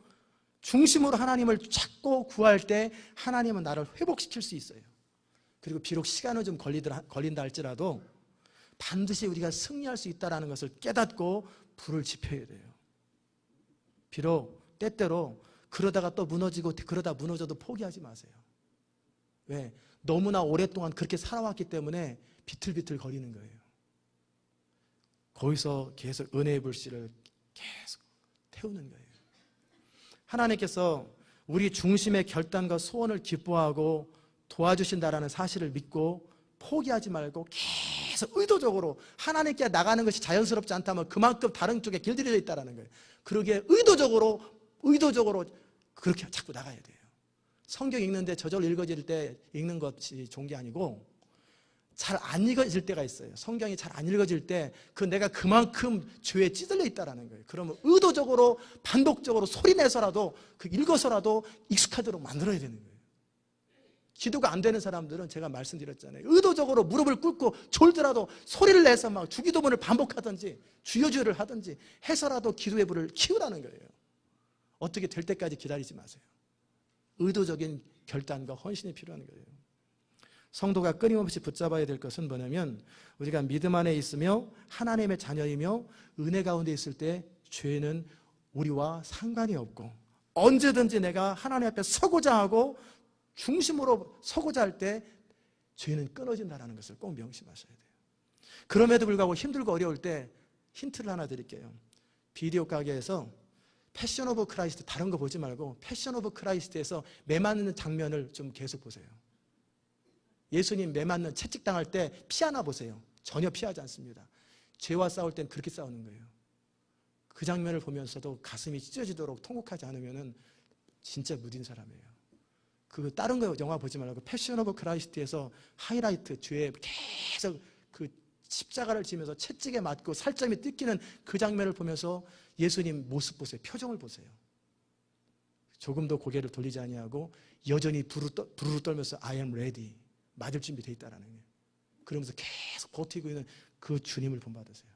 중심으로 하나님을 찾고 구할 때 하나님은 나를 회복시킬 수 있어요. 그리고 비록 시간은 좀 걸린다 할지라도 반드시 우리가 승리할 수 있다는 것을 깨닫고 불을 지펴야 돼요. 비록 때때로 그러다가 또 무너지고 그러다 무너져도 포기하지 마세요. 왜? 너무나 오랫동안 그렇게 살아왔기 때문에 비틀비틀 거리는 거예요. 거기서 계속 은혜의 불씨를 계속 태우는 거예요. 하나님께서 우리 중심의 결단과 소원을 기뻐하고 도와주신다라는 사실을 믿고 포기하지 말고 계속 의도적으로 하나님께 나가는 것이 자연스럽지 않다면 그만큼 다른 쪽에 길들여져 있다는 거예요. 그러기에 의도적으로 그렇게 자꾸 나가야 돼요. 성경 읽는데 저절로 읽어질 때 읽는 것이 좋은 게 아니고 잘 안 읽어질 때가 있어요. 성경이 잘 안 읽어질 때 내가 그만큼 죄에 찌들려 있다는 거예요. 그러면 의도적으로 반복적으로 소리내서라도 읽어서라도 익숙하도록 만들어야 되는 거예요. 기도가 안 되는 사람들은 제가 말씀드렸잖아요. 의도적으로 무릎을 꿇고 졸더라도 소리를 내서 막 주기도문을 반복하든지 주여주여를 하든지 해서라도 기도의 불을 키우라는 거예요. 어떻게 될 때까지 기다리지 마세요. 의도적인 결단과 헌신이 필요한 거예요. 성도가 끊임없이 붙잡아야 될 것은 뭐냐면 우리가 믿음 안에 있으며 하나님의 자녀이며 은혜 가운데 있을 때 죄는 우리와 상관이 없고 언제든지 내가 하나님 앞에 서고자 하고 중심으로 서고자 할 때 죄는 끊어진다는 것을 꼭 명심하셔야 돼요. 그럼에도 불구하고 힘들고 어려울 때 힌트를 하나 드릴게요. 비디오 가게에서 패션 오브 크라이스트, 다른 거 보지 말고 패션 오브 크라이스트에서 매 맞는 장면을 좀 계속 보세요. 예수님 매 맞는 채찍당할 때 피하나 보세요. 전혀 피하지 않습니다. 죄와 싸울 땐 그렇게 싸우는 거예요. 그 장면을 보면서도 가슴이 찢어지도록 통곡하지 않으면 진짜 무딘 사람이에요. 다른 거 영화 보지 말고 패션 오브 크라이스트에서 하이라이트, 죄에 계속 그 십자가를 지면서 채찍에 맞고 살점이 뜯기는 그 장면을 보면서 예수님 모습 보세요. 표정을 보세요. 조금도 고개를 돌리지 아니하고 여전히 부르르 떨면서 I am ready, 맞을 준비 돼 있다라는 거예요. 그러면서 계속 버티고 있는 그 주님을 본받으세요.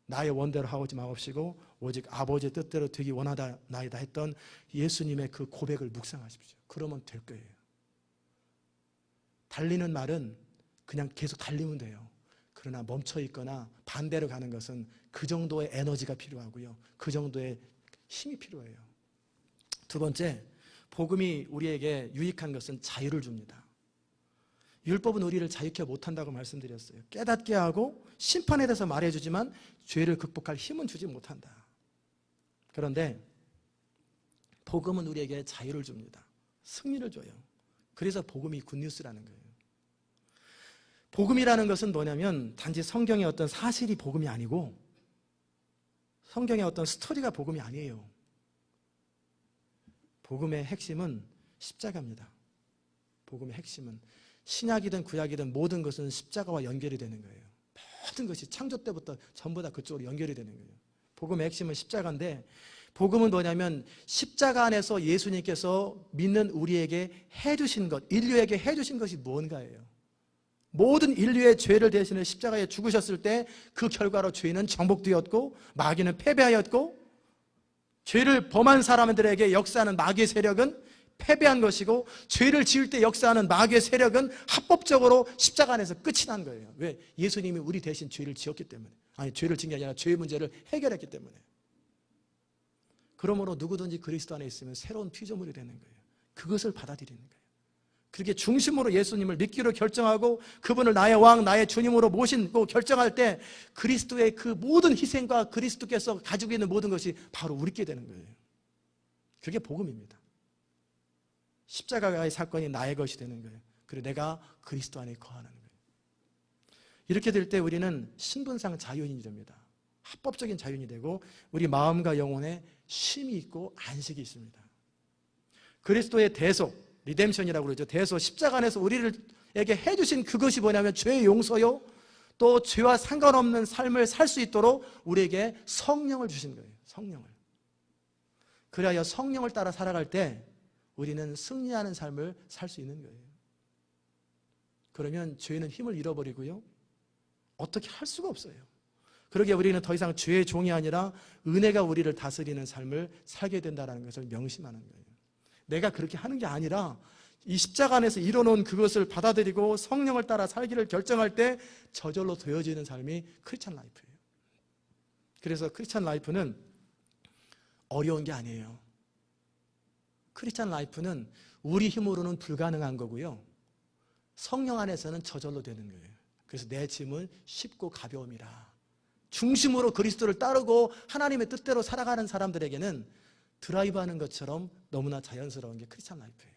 나의 원대로 하오지 마옵시고 오직 아버지의 뜻대로 되기 원하나이다 했던 예수님의 그 고백을 묵상하십시오. 그러면 될 거예요. 달리는 말은 그냥 계속 달리면 돼요. 그러나 멈춰 있거나 반대로 가는 것은 그 정도의 에너지가 필요하고요. 그 정도의 힘이 필요해요. 두 번째, 복음이 우리에게 유익한 것은 자유를 줍니다. 율법은 우리를 자유케 못한다고 말씀드렸어요. 깨닫게 하고 심판에 대해서 말해주지만 죄를 극복할 힘은 주지 못한다. 그런데 복음은 우리에게 자유를 줍니다. 승리를 줘요. 그래서 복음이 굿뉴스라는 거예요. 복음이라는 것은 뭐냐면 단지 성경의 어떤 사실이 복음이 아니고 성경의 어떤 스토리가 복음이 아니에요. 복음의 핵심은 십자가입니다. 복음의 핵심은 신약이든 구약이든 모든 것은 십자가와 연결이 되는 거예요. 모든 것이 창조 때부터 전부 다 그쪽으로 연결이 되는 거예요. 복음의 핵심은 십자가인데 복음은 뭐냐면 십자가 안에서 예수님께서 믿는 우리에게 해주신 것, 인류에게 해주신 것이 뭔가예요. 모든 인류의 죄를 대신해 십자가에 죽으셨을 때 그 결과로 죄는 정복되었고 마귀는 패배하였고 죄를 범한 사람들에게 역사하는 마귀의 세력은 패배한 것이고 죄를 지을 때 역사하는 마귀의 세력은 합법적으로 십자가 안에서 끝이 난 거예요. 왜? 예수님이 우리 대신 죄를 지었기 때문에. 아니, 죄를 지은 게 아니라 죄의 문제를 해결했기 때문에. 그러므로 누구든지 그리스도 안에 있으면 새로운 피조물이 되는 거예요. 그것을 받아들이는 거예요. 그렇게 중심으로 예수님을 믿기로 결정하고 그분을 나의 왕, 나의 주님으로 모시고 결정할 때 그리스도의 그 모든 희생과 그리스도께서 가지고 있는 모든 것이 바로 우리께 되는 거예요. 그게 복음입니다. 십자가의 사건이 나의 것이 되는 거예요. 그리고 내가 그리스도 안에 거하는 거예요. 이렇게 될 때 우리는 신분상 자유인이 됩니다. 합법적인 자유인이 되고 우리 마음과 영혼에 쉼이 있고 안식이 있습니다. 그리스도의 대속, 리뎀션이라고 그러죠. 대속, 십자가 안에서 우리에게 해주신 그것이 뭐냐면 죄의 용서요, 또 죄와 상관없는 삶을 살 수 있도록 우리에게 성령을 주신 거예요. 성령을. 그래야 성령을 따라 살아갈 때 우리는 승리하는 삶을 살 수 있는 거예요. 그러면 죄는 힘을 잃어버리고요, 어떻게 할 수가 없어요. 그러기에 우리는 더 이상 죄의 종이 아니라 은혜가 우리를 다스리는 삶을 살게 된다는 것을 명심하는 거예요. 내가 그렇게 하는 게 아니라 이 십자가 안에서 이뤄놓은 그것을 받아들이고 성령을 따라 살기를 결정할 때 저절로 되어지는 삶이 크리스찬 라이프예요. 그래서 크리스찬 라이프는 어려운 게 아니에요. 크리스찬 라이프는 우리 힘으로는 불가능한 거고요, 성령 안에서는 저절로 되는 거예요. 그래서 내 짐은 쉽고 가벼움이라. 중심으로 그리스도를 따르고 하나님의 뜻대로 살아가는 사람들에게는 드라이브하는 것처럼 너무나 자연스러운 게 크리스찬 라이프예요.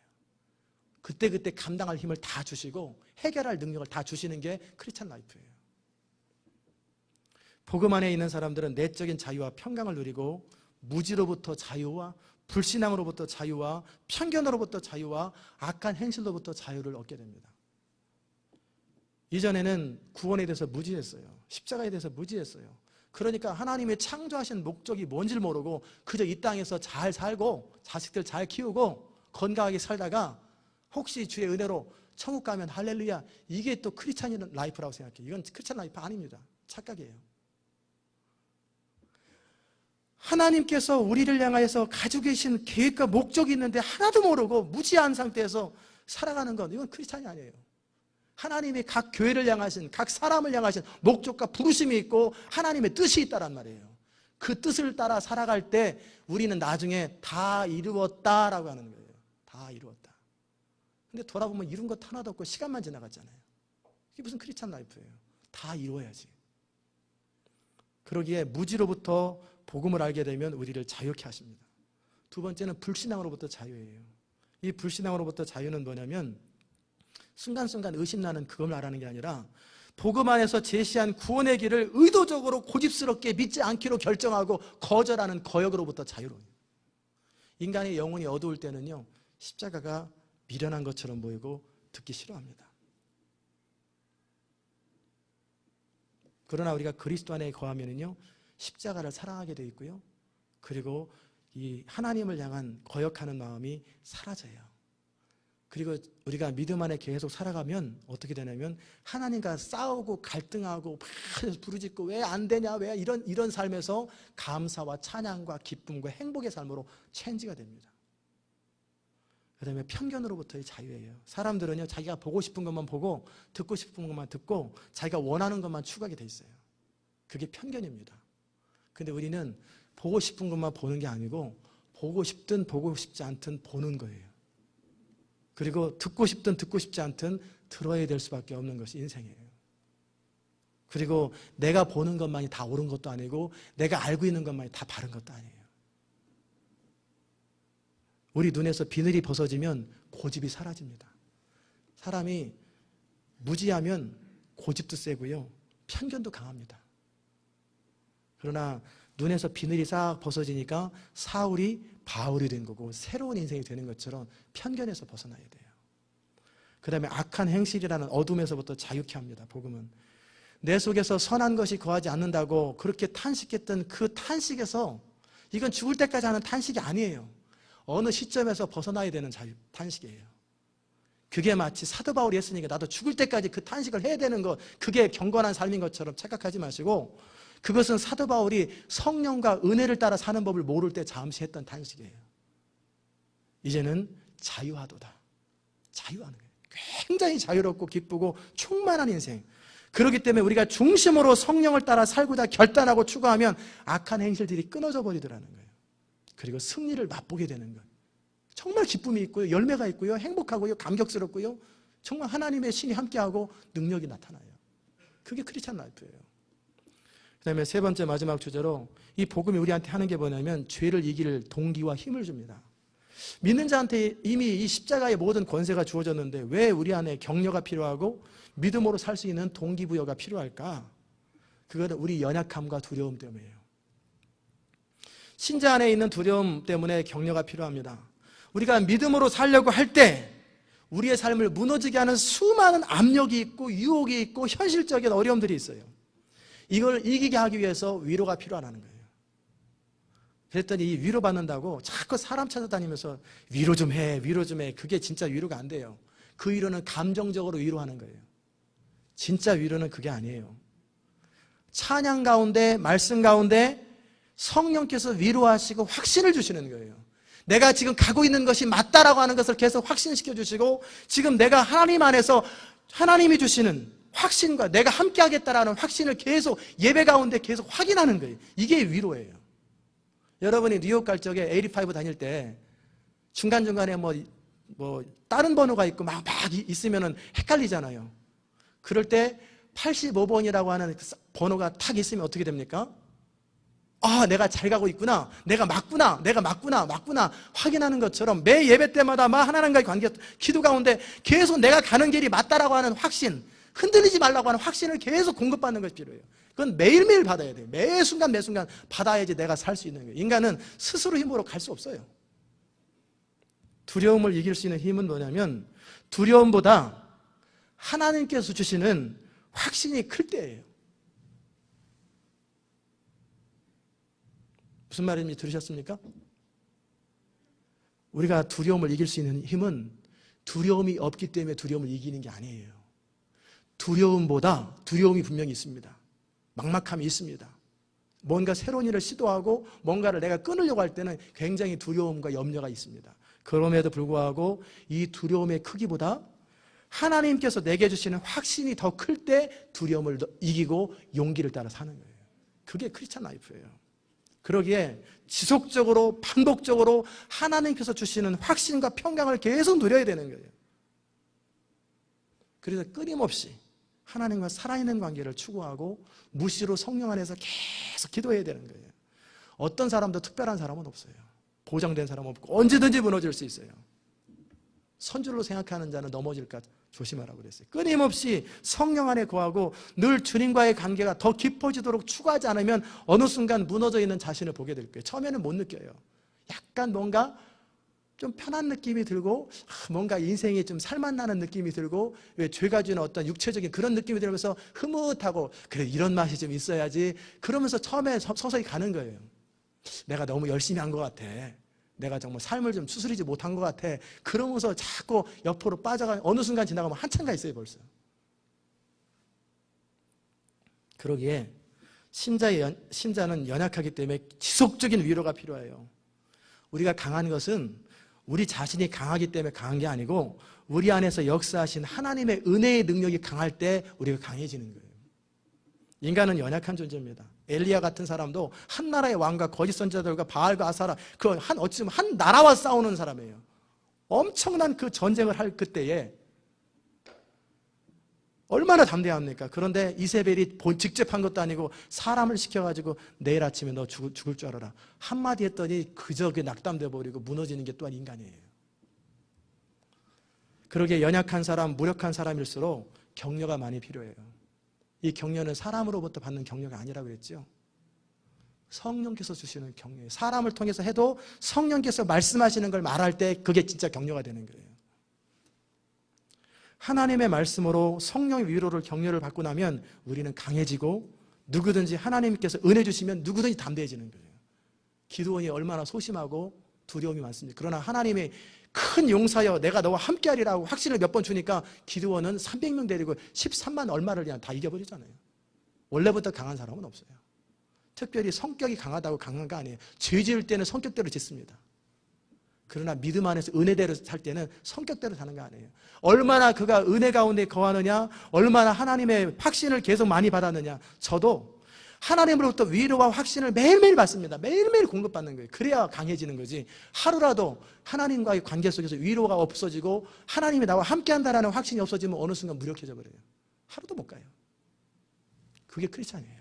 그때그때 감당할 힘을 다 주시고 해결할 능력을 다 주시는 게 크리스찬 라이프예요. 복음 안에 있는 사람들은 내적인 자유와 평강을 누리고 무지로부터 자유와 불신앙으로부터 자유와 편견으로부터 자유와 악한 행실로부터 자유를 얻게 됩니다. 이전에는 구원에 대해서 무지했어요. 십자가에 대해서 무지했어요. 그러니까 하나님의 창조하신 목적이 뭔지를 모르고 그저 이 땅에서 잘 살고 자식들 잘 키우고 건강하게 살다가 혹시 주의 은혜로 천국 가면 할렐루야, 이게 또 크리스찬 라이프라고 생각해요. 이건 크리스찬 라이프 아닙니다. 착각이에요. 하나님께서 우리를 향하여서 가지고 계신 계획과 목적이 있는데 하나도 모르고 무지한 상태에서 살아가는 건 이건 크리스찬이 아니에요. 하나님이 각 교회를 향하신, 각 사람을 향하신 목적과 부르심이 있고 하나님의 뜻이 있다란 말이에요. 그 뜻을 따라 살아갈 때 우리는 나중에 다 이루었다라고 하는 거예요. 다 이루었다. 근데 돌아보면 이룬 것 하나도 없고 시간만 지나갔잖아요. 이게 무슨 크리스찬 라이프예요. 다 이루어야지. 그러기에 무지로부터 복음을 알게 되면 우리를 자유케 하십니다. 두 번째는 불신앙으로부터 자유예요. 이 불신앙으로부터 자유는 뭐냐면 순간순간 의심나는 그걸 말하는 게 아니라 복음 안에서 제시한 구원의 길을 의도적으로 고집스럽게 믿지 않기로 결정하고 거절하는 거역으로부터 자유로워요. 인간의 영혼이 어두울 때는요, 십자가가 미련한 것처럼 보이고 듣기 싫어합니다. 그러나 우리가 그리스도 안에 거하면은요, 십자가를 사랑하게 되어 있고요, 그리고 이 하나님을 향한 거역하는 마음이 사라져요. 그리고 우리가 믿음 안에 계속 살아가면 어떻게 되냐면 하나님과 싸우고 갈등하고 막 부르짖고 왜 안 되냐, 왜 이런 삶에서 감사와 찬양과 기쁨과 행복의 삶으로 체인지가 됩니다. 그 다음에 편견으로부터의 자유예요. 사람들은요, 자기가 보고 싶은 것만 보고 듣고 싶은 것만 듣고 자기가 원하는 것만 추구하게 돼 있어요. 그게 편견입니다. 근데 우리는 보고 싶은 것만 보는 게 아니고 보고 싶든 보고 싶지 않든 보는 거예요. 그리고 듣고 싶든 듣고 싶지 않든 들어야 될 수밖에 없는 것이 인생이에요. 그리고 내가 보는 것만이 다 옳은 것도 아니고 내가 알고 있는 것만이 다 바른 것도 아니에요. 우리 눈에서 비늘이 벗어지면 고집이 사라집니다. 사람이 무지하면 고집도 세고요, 편견도 강합니다. 그러나 눈에서 비늘이 싹 벗어지니까 사울이 바울이 된 거고 새로운 인생이 되는 것처럼 편견에서 벗어나야 돼요. 그 다음에 악한 행실이라는 어둠에서부터 자유케 합니다. 복음은 내 속에서 선한 것이 거하지 않는다고 그렇게 탄식했던 그 탄식에서, 이건 죽을 때까지 하는 탄식이 아니에요. 어느 시점에서 벗어나야 되는 탄식이에요. 그게 마치 사도 바울이 했으니까 나도 죽을 때까지 그 탄식을 해야 되는 것, 그게 경건한 삶인 것처럼 착각하지 마시고, 그것은 사도 바울이 성령과 은혜를 따라 사는 법을 모를 때 잠시 했던 탄식이에요. 이제는 자유하도다. 자유하는 거예요. 굉장히 자유롭고 기쁘고 충만한 인생. 그렇기 때문에 우리가 중심으로 성령을 따라 살고자 결단하고 추구하면 악한 행실들이 끊어져 버리더라는 거예요. 그리고 승리를 맛보게 되는 것. 정말 기쁨이 있고요, 열매가 있고요, 행복하고요, 감격스럽고요, 정말 하나님의 신이 함께하고 능력이 나타나요. 그게 크리스찬 라이프예요. 그 다음에 세 번째 마지막 주제로 이 복음이 우리한테 하는 게 뭐냐면 죄를 이길 동기와 힘을 줍니다. 믿는 자한테 이미 이 십자가의 모든 권세가 주어졌는데 왜 우리 안에 격려가 필요하고 믿음으로 살 수 있는 동기부여가 필요할까? 그거는 우리 연약함과 두려움 때문이에요. 신자 안에 있는 두려움 때문에 격려가 필요합니다. 우리가 믿음으로 살려고 할 때 우리의 삶을 무너지게 하는 수많은 압력이 있고 유혹이 있고 현실적인 어려움들이 있어요. 이걸 이기게 하기 위해서 위로가 필요하다는 거예요. 그랬더니 이 위로받는다고 자꾸 사람 찾아다니면서 위로 좀 해, 위로 좀 해. 그게 진짜 위로가 안 돼요. 그 위로는 감정적으로 위로하는 거예요. 진짜 위로는 그게 아니에요. 찬양 가운데, 말씀 가운데 성령께서 위로하시고 확신을 주시는 거예요. 내가 지금 가고 있는 것이 맞다라고 하는 것을 계속 확신시켜 주시고, 지금 내가 하나님 안에서 하나님이 주시는 확신과 내가 함께 하겠다라는 확신을 계속 예배 가운데 계속 확인하는 거예요. 이게 위로예요. 여러분이 뉴욕 갈 적에 85 다닐 때 중간중간에 뭐 다른 번호가 있고 막 있으면은 헷갈리잖아요. 그럴 때 85번이라고 하는 번호가 탁 있으면 어떻게 됩니까? 아, 내가 잘 가고 있구나. 내가 맞구나. 확인하는 것처럼 매 예배 때마다 하나님과의 관계, 기도 가운데 계속 내가 가는 길이 맞다라고 하는 확신, 흔들리지 말라고 하는 확신을 계속 공급받는 것이 필요해요. 그건 매일매일 받아야 돼요. 매 순간 받아야지 내가 살 수 있는 거예요. 인간은 스스로 힘으로 갈 수 없어요. 두려움을 이길 수 있는 힘은 뭐냐면 두려움보다 하나님께서 주시는 확신이 클 때예요. 무슨 말인지 들으셨습니까? 우리가 두려움을 이길 수 있는 힘은 두려움이 없기 때문에 두려움을 이기는 게 아니에요. 두려움보다 두려움이 분명히 있습니다. 막막함이 있습니다. 뭔가 새로운 일을 시도하고 뭔가를 내가 끊으려고 할 때는 굉장히 두려움과 염려가 있습니다. 그럼에도 불구하고 이 두려움의 크기보다 하나님께서 내게 주시는 확신이 더 클 때 두려움을 이기고 용기를 따라 사는 거예요. 그게 크리스찬 라이프예요. 그러기에 지속적으로 반복적으로 하나님께서 주시는 확신과 평강을 계속 누려야 되는 거예요. 그래서 끊임없이 하나님과 살아있는 관계를 추구하고 무시로 성령 안에서 계속 기도해야 되는 거예요. 어떤 사람도 특별한 사람은 없어요. 보장된 사람은 없고 언제든지 무너질 수 있어요. 선줄로 생각하는 자는 넘어질까 조심하라고 그랬어요. 끊임없이 성령 안에 거하고 늘 주님과의 관계가 더 깊어지도록 추구하지 않으면 어느 순간 무너져 있는 자신을 보게 될 거예요. 처음에는 못 느껴요. 약간 뭔가 좀 편한 느낌이 들고 뭔가 인생이 좀 살맛나는 느낌이 들고 왜 죄가 주는 어떤 육체적인 그런 느낌이 들면서 흐뭇하고 그래 이런 맛이 좀 있어야지 그러면서 처음에 서서히 가는 거예요. 내가 너무 열심히 한 것 같아. 내가 정말 삶을 좀 추스리지 못한 것 같아. 그러면서 자꾸 옆으로 빠져가 어느 순간 지나가면 한참가 있어요 벌써. 그러기에 신자는 연약하기 때문에 지속적인 위로가 필요해요. 우리가 강한 것은 우리 자신이 강하기 때문에 강한 게 아니고 우리 안에서 역사하신 하나님의 은혜의 능력이 강할 때 우리가 강해지는 거예요. 인간은 연약한 존재입니다. 엘리야 같은 사람도 한 나라의 왕과 거짓 선지자들과 바알과 아사라 어찌 보면 한 나라와 싸우는 사람이에요. 엄청난 그 전쟁을 할 그때에 얼마나 담대합니까? 그런데 이세벨이 직접 한 것도 아니고 사람을 시켜가지고 내일 아침에 너 죽을 줄 알아라. 한마디 했더니 그저 낙담돼 버리고 무너지는 게 또한 인간이에요. 그러기에 연약한 사람, 무력한 사람일수록 격려가 많이 필요해요. 이 격려는 사람으로부터 받는 격려가 아니라고 그랬죠. 성령께서 주시는 격려예요. 사람을 통해서 해도 성령께서 말씀하시는 걸 말할 때 그게 진짜 격려가 되는 거예요. 하나님의 말씀으로 성령의 위로를 격려를 받고 나면 우리는 강해지고 누구든지 하나님께서 은혜 주시면 누구든지 담대해지는 거예요. 기드온이 얼마나 소심하고 두려움이 많습니다. 그러나 하나님의 큰 용사여 내가 너와 함께하리라고 확신을 몇 번 주니까 기드온은 300명 데리고 13만 얼마를 그냥 다 이겨버리잖아요. 원래부터 강한 사람은 없어요. 특별히 성격이 강하다고 강한 거 아니에요. 죄 지을 때는 성격대로 짓습니다. 그러나 믿음 안에서 은혜대로 살 때는 성격대로 사는 거 아니에요. 얼마나 그가 은혜 가운데 거하느냐, 얼마나 하나님의 확신을 계속 많이 받았느냐. 저도 하나님으로부터 위로와 확신을 매일매일 받습니다. 매일매일 공급받는 거예요. 그래야 강해지는 거지. 하루라도 하나님과의 관계 속에서 위로가 없어지고 하나님이 나와 함께한다라는 확신이 없어지면 어느 순간 무력해져 버려요. 하루도 못 가요. 그게 크리스찬이에요.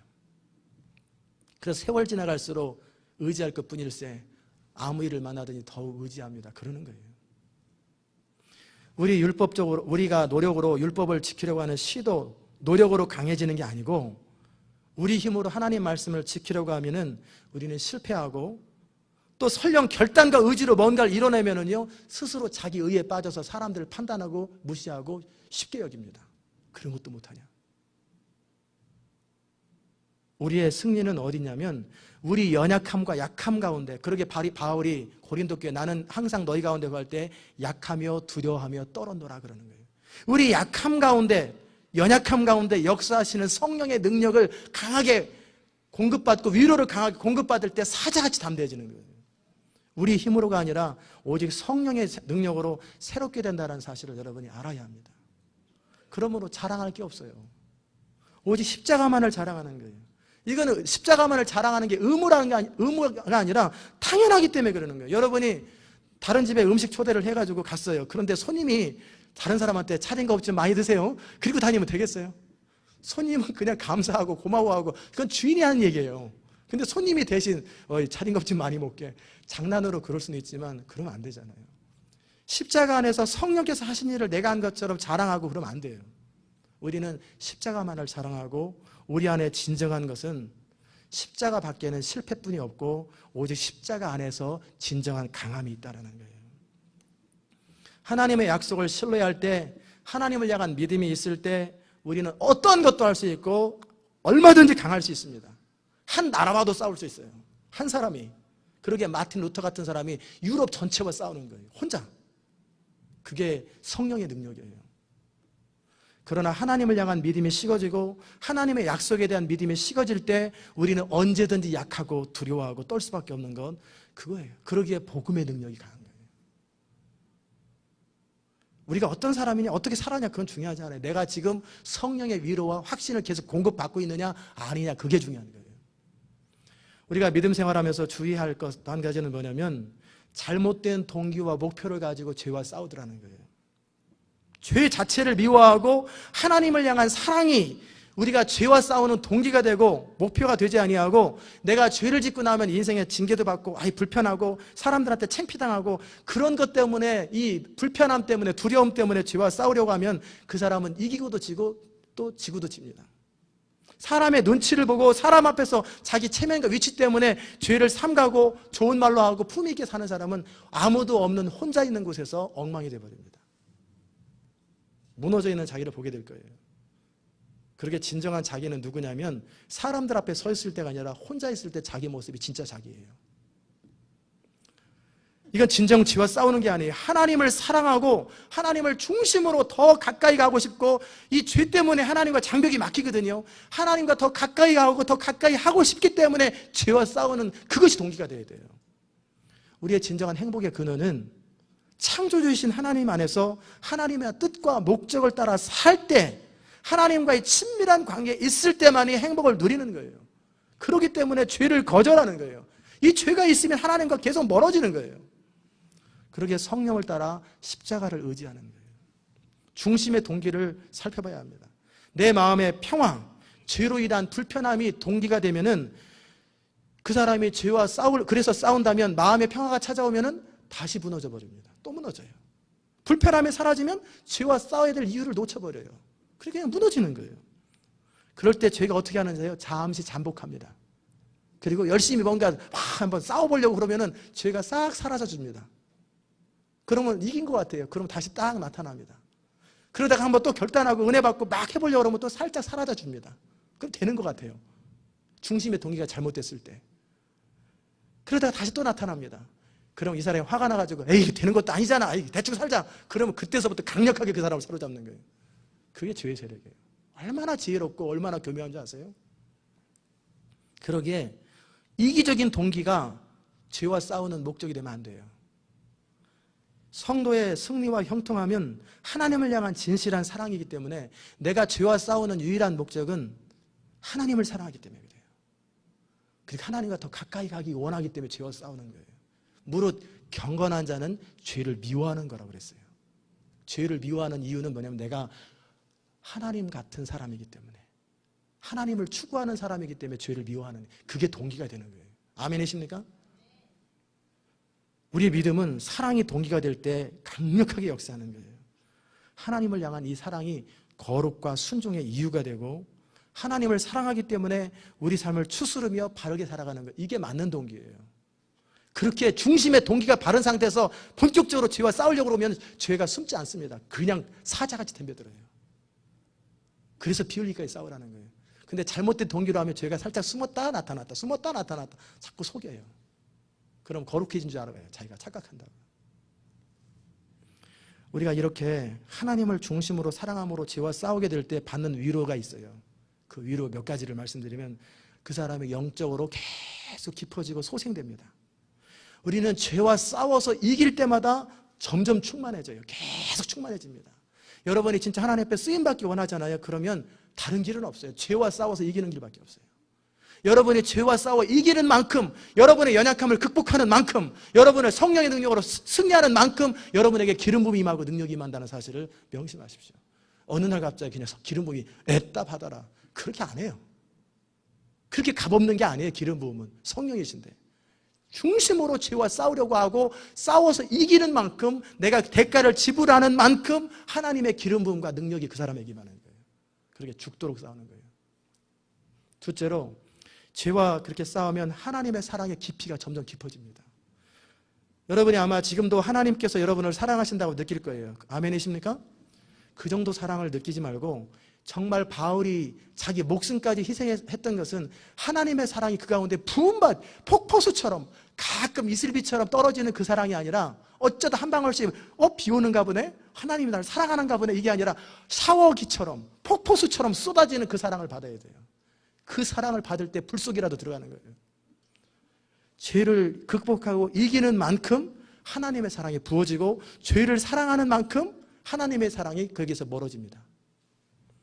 그래서 세월 지나갈수록 의지할 것뿐일세 아무 일을 만나더니 더욱 의지합니다. 그러는 거예요. 우리가 노력으로 율법을 지키려고 하는 시도 노력으로 강해지는 게 아니고 우리 힘으로 하나님 말씀을 지키려고 하면은 우리는 실패하고 또 설령 결단과 의지로 뭔가를 이뤄내면은요 스스로 자기 의에 빠져서 사람들을 판단하고 무시하고 쉽게 여깁니다. 그런 것도 못하냐. 우리의 승리는 어디냐면 우리 연약함과 약함 가운데, 그러게 바울이 고린도 교회 나는 항상 너희 가운데 구할 때 약하며 두려워하며 떨어노라 그러는 거예요. 우리 약함 가운데, 연약함 가운데 역사하시는 성령의 능력을 강하게 공급받고 위로를 강하게 공급받을 때 사자같이 담대해지는 거예요. 우리 힘으로가 아니라 오직 성령의 능력으로 새롭게 된다는 사실을 여러분이 알아야 합니다. 그러므로 자랑할 게 없어요. 오직 십자가만을 자랑하는 거예요. 이거는 십자가만을 자랑하는 게 의무가 아니라 당연하기 때문에 그러는 거예요. 여러분이 다른 집에 음식 초대를 해가지고 갔어요. 그런데 손님이 다른 사람한테 차린 거 없지만 많이 드세요. 그리고 다니면 되겠어요? 손님은 그냥 감사하고 고마워하고 그건 주인이 하는 얘기예요. 근데 손님이 대신 차린 거 없지만 많이 먹게, 장난으로 그럴 수는 있지만 그러면 안 되잖아요. 십자가 안에서 성령께서 하신 일을 내가 한 것처럼 자랑하고 그러면 안 돼요. 우리는 십자가만을 자랑하고 우리 안에 진정한 것은 십자가 밖에는 실패뿐이 없고 오직 십자가 안에서 진정한 강함이 있다는 거예요. 하나님의 약속을 신뢰할 때, 하나님을 향한 믿음이 있을 때 우리는 어떤 것도 할 수 있고 얼마든지 강할 수 있습니다. 한 나라와도 싸울 수 있어요. 한 사람이. 그러게 마틴 루터 같은 사람이 유럽 전체와 싸우는 거예요. 혼자. 그게 성령의 능력이에요. 그러나 하나님을 향한 믿음이 식어지고 하나님의 약속에 대한 믿음이 식어질 때 우리는 언제든지 약하고 두려워하고 떨 수밖에 없는 건 그거예요. 그러기에 복음의 능력이 강한 거예요. 우리가 어떤 사람이냐, 어떻게 살아냐, 그건 중요하지 않아요. 내가 지금 성령의 위로와 확신을 계속 공급받고 있느냐 아니냐, 그게 중요한 거예요. 우리가 믿음 생활하면서 주의할 것 한 가지는 뭐냐면 잘못된 동기와 목표를 가지고 죄와 싸우더라는 거예요. 죄 자체를 미워하고 하나님을 향한 사랑이 우리가 죄와 싸우는 동기가 되고 목표가 되지 아니하고, 내가 죄를 짓고 나면 인생에 징계도 받고 불편하고 사람들한테 창피당하고 그런 것 때문에, 이 불편함 때문에, 두려움 때문에 죄와 싸우려고 하면 그 사람은 이기고도 지고 또 지고도 집니다. 사람의 눈치를 보고 사람 앞에서 자기 체면과 위치 때문에 죄를 삼가고 좋은 말로 하고 품위 있게 사는 사람은 아무도 없는 혼자 있는 곳에서 엉망이 되어버립니다. 무너져 있는 자기를 보게 될 거예요. 그렇게 진정한 자기는 누구냐면 사람들 앞에 서 있을 때가 아니라 혼자 있을 때 자기 모습이 진짜 자기예요. 이건 진정 죄와 싸우는 게 아니에요. 하나님을 사랑하고 하나님을 중심으로 더 가까이 가고 싶고, 이 죄 때문에 하나님과 장벽이 막히거든요. 하나님과 더 가까이 가고 더 가까이 하고 싶기 때문에 죄와 싸우는 그것이 동기가 되어야 돼요. 우리의 진정한 행복의 근원은 창조주이신 하나님 안에서 하나님의 뜻과 목적을 따라 살 때, 하나님과의 친밀한 관계에 있을 때만이 행복을 누리는 거예요. 그렇기 때문에 죄를 거절하는 거예요. 이 죄가 있으면 하나님과 계속 멀어지는 거예요. 그러기에 성령을 따라 십자가를 의지하는 거예요. 중심의 동기를 살펴봐야 합니다. 내 마음의 평화, 죄로 인한 불편함이 동기가 되면은 그 사람이 죄와 그래서 싸운다면 마음의 평화가 찾아오면은 다시 무너져 버립니다. 또 무너져요. 불편함이 사라지면 죄와 싸워야 될 이유를 놓쳐버려요. 그렇게 그냥 무너지는 거예요. 그럴 때 죄가 어떻게 하는지요? 잠시 잠복합니다. 그리고 열심히 뭔가 한번 싸워보려고 그러면은 죄가 싹 사라져 줍니다. 그러면 이긴 것 같아요. 그러면 다시 딱 나타납니다. 그러다가 한번 또 결단하고 은혜 받고 막 해보려고 그러면 또 살짝 사라져 줍니다. 그럼 되는 것 같아요. 중심의 동기가 잘못됐을 때. 그러다가 다시 또 나타납니다. 그럼 이 사람이 화가 나가지고 에이 되는 것도 아니잖아, 에이, 대충 살자. 그러면 그때서부터 강력하게 그 사람을 사로잡는 거예요. 그게 죄의 세력이에요. 얼마나 지혜롭고 얼마나 교묘한지 아세요? 그러기에 이기적인 동기가 죄와 싸우는 목적이 되면 안 돼요. 성도의 승리와 형통함은 하나님을 향한 진실한 사랑이기 때문에 내가 죄와 싸우는 유일한 목적은 하나님을 사랑하기 때문에 그래요. 그러니까 하나님과 더 가까이 가기 원하기 때문에 죄와 싸우는 거예요. 무릇 경건한 자는 죄를 미워하는 거라고 그랬어요. 죄를 미워하는 이유는 뭐냐면 내가 하나님 같은 사람이기 때문에, 하나님을 추구하는 사람이기 때문에 죄를 미워하는, 그게 동기가 되는 거예요. 아멘이십니까? 우리의 믿음은 사랑이 동기가 될 때 강력하게 역사하는 거예요. 하나님을 향한 이 사랑이 거룩과 순종의 이유가 되고, 하나님을 사랑하기 때문에 우리 삶을 추스르며 바르게 살아가는 거예요. 이게 맞는 동기예요. 그렇게 중심의 동기가 바른 상태에서 본격적으로 죄와 싸우려고 그러면 죄가 숨지 않습니다. 그냥 사자같이 덤벼들어요. 그래서 피 흘리기까지 싸우라는 거예요. 근데 잘못된 동기로 하면 죄가 살짝 숨었다 나타났다, 숨었다 나타났다, 자꾸 속여요. 그럼 거룩해진 줄 알아요. 자기가 착각한다고. 우리가 이렇게 하나님을 중심으로 사랑함으로 죄와 싸우게 될 때 받는 위로가 있어요. 그 위로 몇 가지를 말씀드리면 그 사람이 영적으로 계속 깊어지고 소생됩니다. 우리는 죄와 싸워서 이길 때마다 점점 충만해져요. 계속 충만해집니다. 여러분이 진짜 하나님 앞에 쓰임받기 원하잖아요. 그러면 다른 길은 없어요. 죄와 싸워서 이기는 길밖에 없어요. 여러분이 죄와 싸워 이기는 만큼, 여러분의 연약함을 극복하는 만큼, 여러분의 성령의 능력으로 승리하는 만큼 여러분에게 기름 부음이 임하고 능력이 임한다는 사실을 명심하십시오. 어느 날 갑자기 그냥 기름 부음이 애따 받아라, 그렇게 안 해요. 그렇게 값없는 게 아니에요. 기름 부음은 성령이신데 중심으로 죄와 싸우려고 하고 싸워서 이기는 만큼, 내가 대가를 지불하는 만큼 하나님의 기름 부음과 능력이 그 사람에게 임하는 거예요. 그렇게 죽도록 싸우는 거예요. 둘째로, 죄와 그렇게 싸우면 하나님의 사랑의 깊이가 점점 깊어집니다. 여러분이 아마 지금도 하나님께서 여러분을 사랑하신다고 느낄 거예요. 아멘이십니까? 그 정도 사랑을 느끼지 말고, 정말 바울이 자기 목숨까지 희생했던 것은 하나님의 사랑이 그 가운데 부음받 폭포수처럼 가끔 이슬비처럼 떨어지는 그 사랑이 아니라, 어쩌다 한 방울씩 비 오는가 보네, 하나님이 나를 사랑하는가 보네, 이게 아니라 샤워기처럼 폭포수처럼 쏟아지는 그 사랑을 받아야 돼요. 그 사랑을 받을 때 불 속이라도 들어가는 거예요. 죄를 극복하고 이기는 만큼 하나님의 사랑이 부어지고, 죄를 사랑하는 만큼 하나님의 사랑이 거기서 멀어집니다.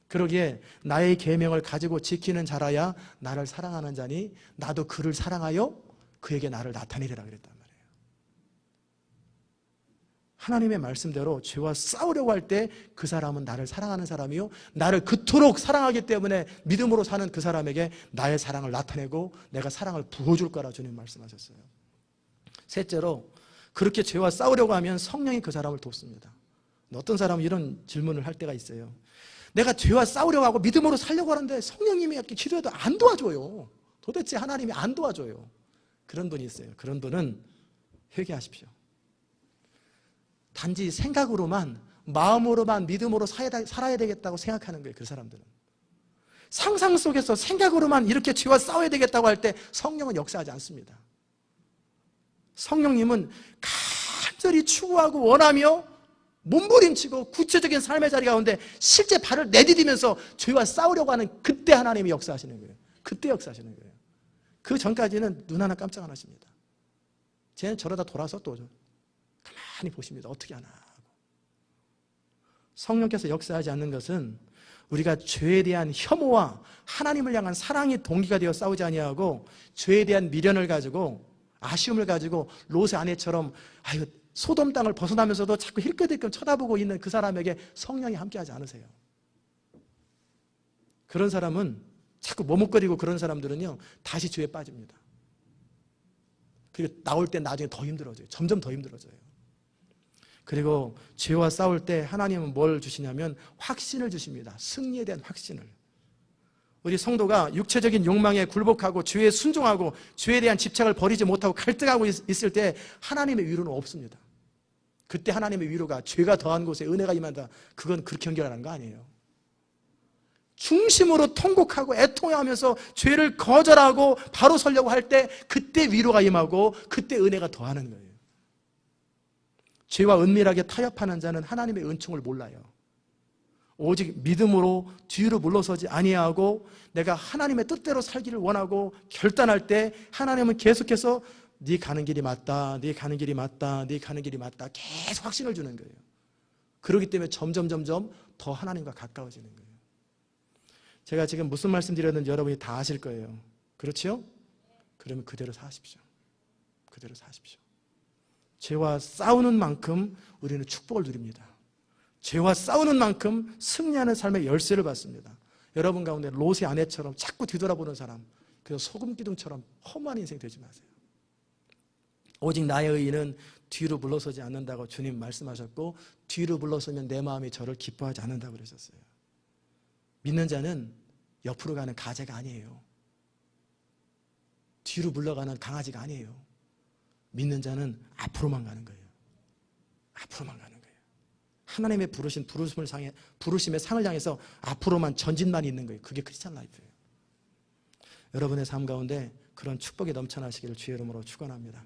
그러기에 나의 계명을 가지고 지키는 자라야 나를 사랑하는 자니 나도 그를 사랑하여 그에게 나를 나타내리라 그랬단 말이에요. 하나님의 말씀대로 죄와 싸우려고 할 때 그 사람은 나를 사랑하는 사람이요, 나를 그토록 사랑하기 때문에 믿음으로 사는 그 사람에게 나의 사랑을 나타내고 내가 사랑을 부어줄 거라 주님 말씀하셨어요. 셋째로, 그렇게 죄와 싸우려고 하면 성령이 그 사람을 돕습니다. 어떤 사람은 이런 질문을 할 때가 있어요. 내가 죄와 싸우려고 하고 믿음으로 살려고 하는데 성령님이 이렇게 기도해도 안 도와줘요. 도대체 하나님이 안 도와줘요. 그런 분이 있어요. 그런 분은 회개하십시오. 단지 생각으로만, 마음으로만 믿음으로 살아야 되겠다고 생각하는 거예요. 그 사람들은 상상 속에서 생각으로만 이렇게 죄와 싸워야 되겠다고 할 때 성령은 역사하지 않습니다. 성령님은 간절히 추구하고 원하며 몸부림치고 구체적인 삶의 자리 가운데 실제 발을 내디디면서 죄와 싸우려고 하는 그때 하나님이 역사하시는 거예요. 그때 역사하시는 거예요. 그 전까지는 눈 하나 깜짝 안 하십니다. 쟤는 저러다 돌아서 또 가만히 보십니다. 어떻게 하나 하고. 성령께서 역사하지 않는 것은 우리가 죄에 대한 혐오와 하나님을 향한 사랑이 동기가 되어 싸우지 아니하고, 죄에 대한 미련을 가지고 아쉬움을 가지고 롯의 아내처럼 아이고 소돔 땅을 벗어나면서도 자꾸 힐끗힐끗 쳐다보고 있는 그 사람에게 성령이 함께하지 않으세요. 그런 사람은 자꾸 머뭇거리고, 그런 사람들은요 다시 죄에 빠집니다. 그리고 나올 때 나중에 더 힘들어져요. 점점 더 힘들어져요. 그리고 죄와 싸울 때 하나님은 뭘 주시냐면 확신을 주십니다. 승리에 대한 확신을. 우리 성도가 육체적인 욕망에 굴복하고 죄에 순종하고 죄에 대한 집착을 버리지 못하고 갈등하고 있을 때 하나님의 위로는 없습니다. 그때 하나님의 위로가 죄가 더한 곳에 은혜가 임한다, 그건 그렇게 연결하는 거 아니에요. 중심으로 통곡하고 애통하면서 죄를 거절하고 바로 서려고 할 때 그때 위로가 임하고 그때 은혜가 더하는 거예요. 죄와 은밀하게 타협하는 자는 하나님의 은총을 몰라요. 오직 믿음으로 뒤로 물러서지 아니하고 내가 하나님의 뜻대로 살기를 원하고 결단할 때 하나님은 계속해서 네 가는 길이 맞다, 네 가는 길이 맞다, 네 가는 길이 맞다 계속 확신을 주는 거예요. 그렇기 때문에 점점 더 하나님과 가까워지는 거예요. 제가 지금 무슨 말씀 드렸는지 여러분이 다 아실 거예요. 그렇죠? 그러면 그대로 사십시오. 그대로 사십시오. 죄와 싸우는 만큼 우리는 축복을 누립니다. 죄와 싸우는 만큼 승리하는 삶의 열쇠를 받습니다. 여러분 가운데 롯의 아내처럼 자꾸 뒤돌아보는 사람, 그래서 소금 기둥처럼 허무한 인생 되지 마세요. 오직 나의 의인은 뒤로 물러서지 않는다고 주님 말씀하셨고, 뒤로 물러서면 내 마음이 저를 기뻐하지 않는다고 그러셨어요. 믿는 자는 옆으로 가는 가재가 아니에요. 뒤로 물러가는 강아지가 아니에요. 믿는 자는 앞으로만 가는 거예요. 앞으로만 가는 거예요. 하나님의 부르심의 상을 향해서 앞으로만 전진만 있는 거예요. 그게 크리스찬 라이프예요. 여러분의 삶 가운데 그런 축복이 넘쳐나시기를 주의 이름으로 축원합니다.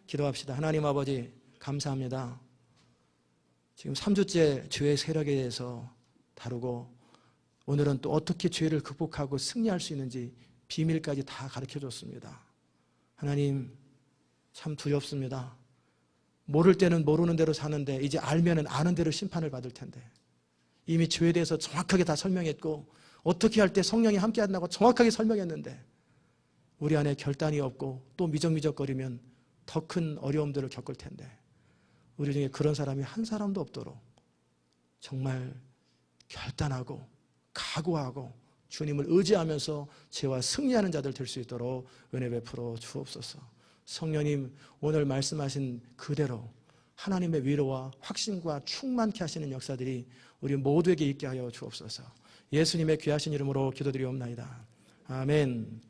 기도합시다. 하나님 아버지 감사합니다. 지금 3주째 죄의 세력에 대해서 다루고, 오늘은 또 어떻게 죄를 극복하고 승리할 수 있는지 비밀까지 다 가르쳐줬습니다. 하나님 참 두렵습니다. 모를 때는 모르는 대로 사는데 이제 알면은 아는 대로 심판을 받을 텐데, 이미 죄에 대해서 정확하게 다 설명했고 어떻게 할 때 성령이 함께 한다고 정확하게 설명했는데 우리 안에 결단이 없고 또 미적미적거리면 더 큰 어려움들을 겪을 텐데, 우리 중에 그런 사람이 한 사람도 없도록 정말 결단하고 각오하고 주님을 의지하면서 죄와 승리하는 자들 될 수 있도록 은혜 베풀어 주옵소서. 성령님, 오늘 말씀하신 그대로 하나님의 위로와 확신과 충만케 하시는 역사들이 우리 모두에게 있게 하여 주옵소서. 예수님의 귀하신 이름으로 기도드리옵나이다. 아멘.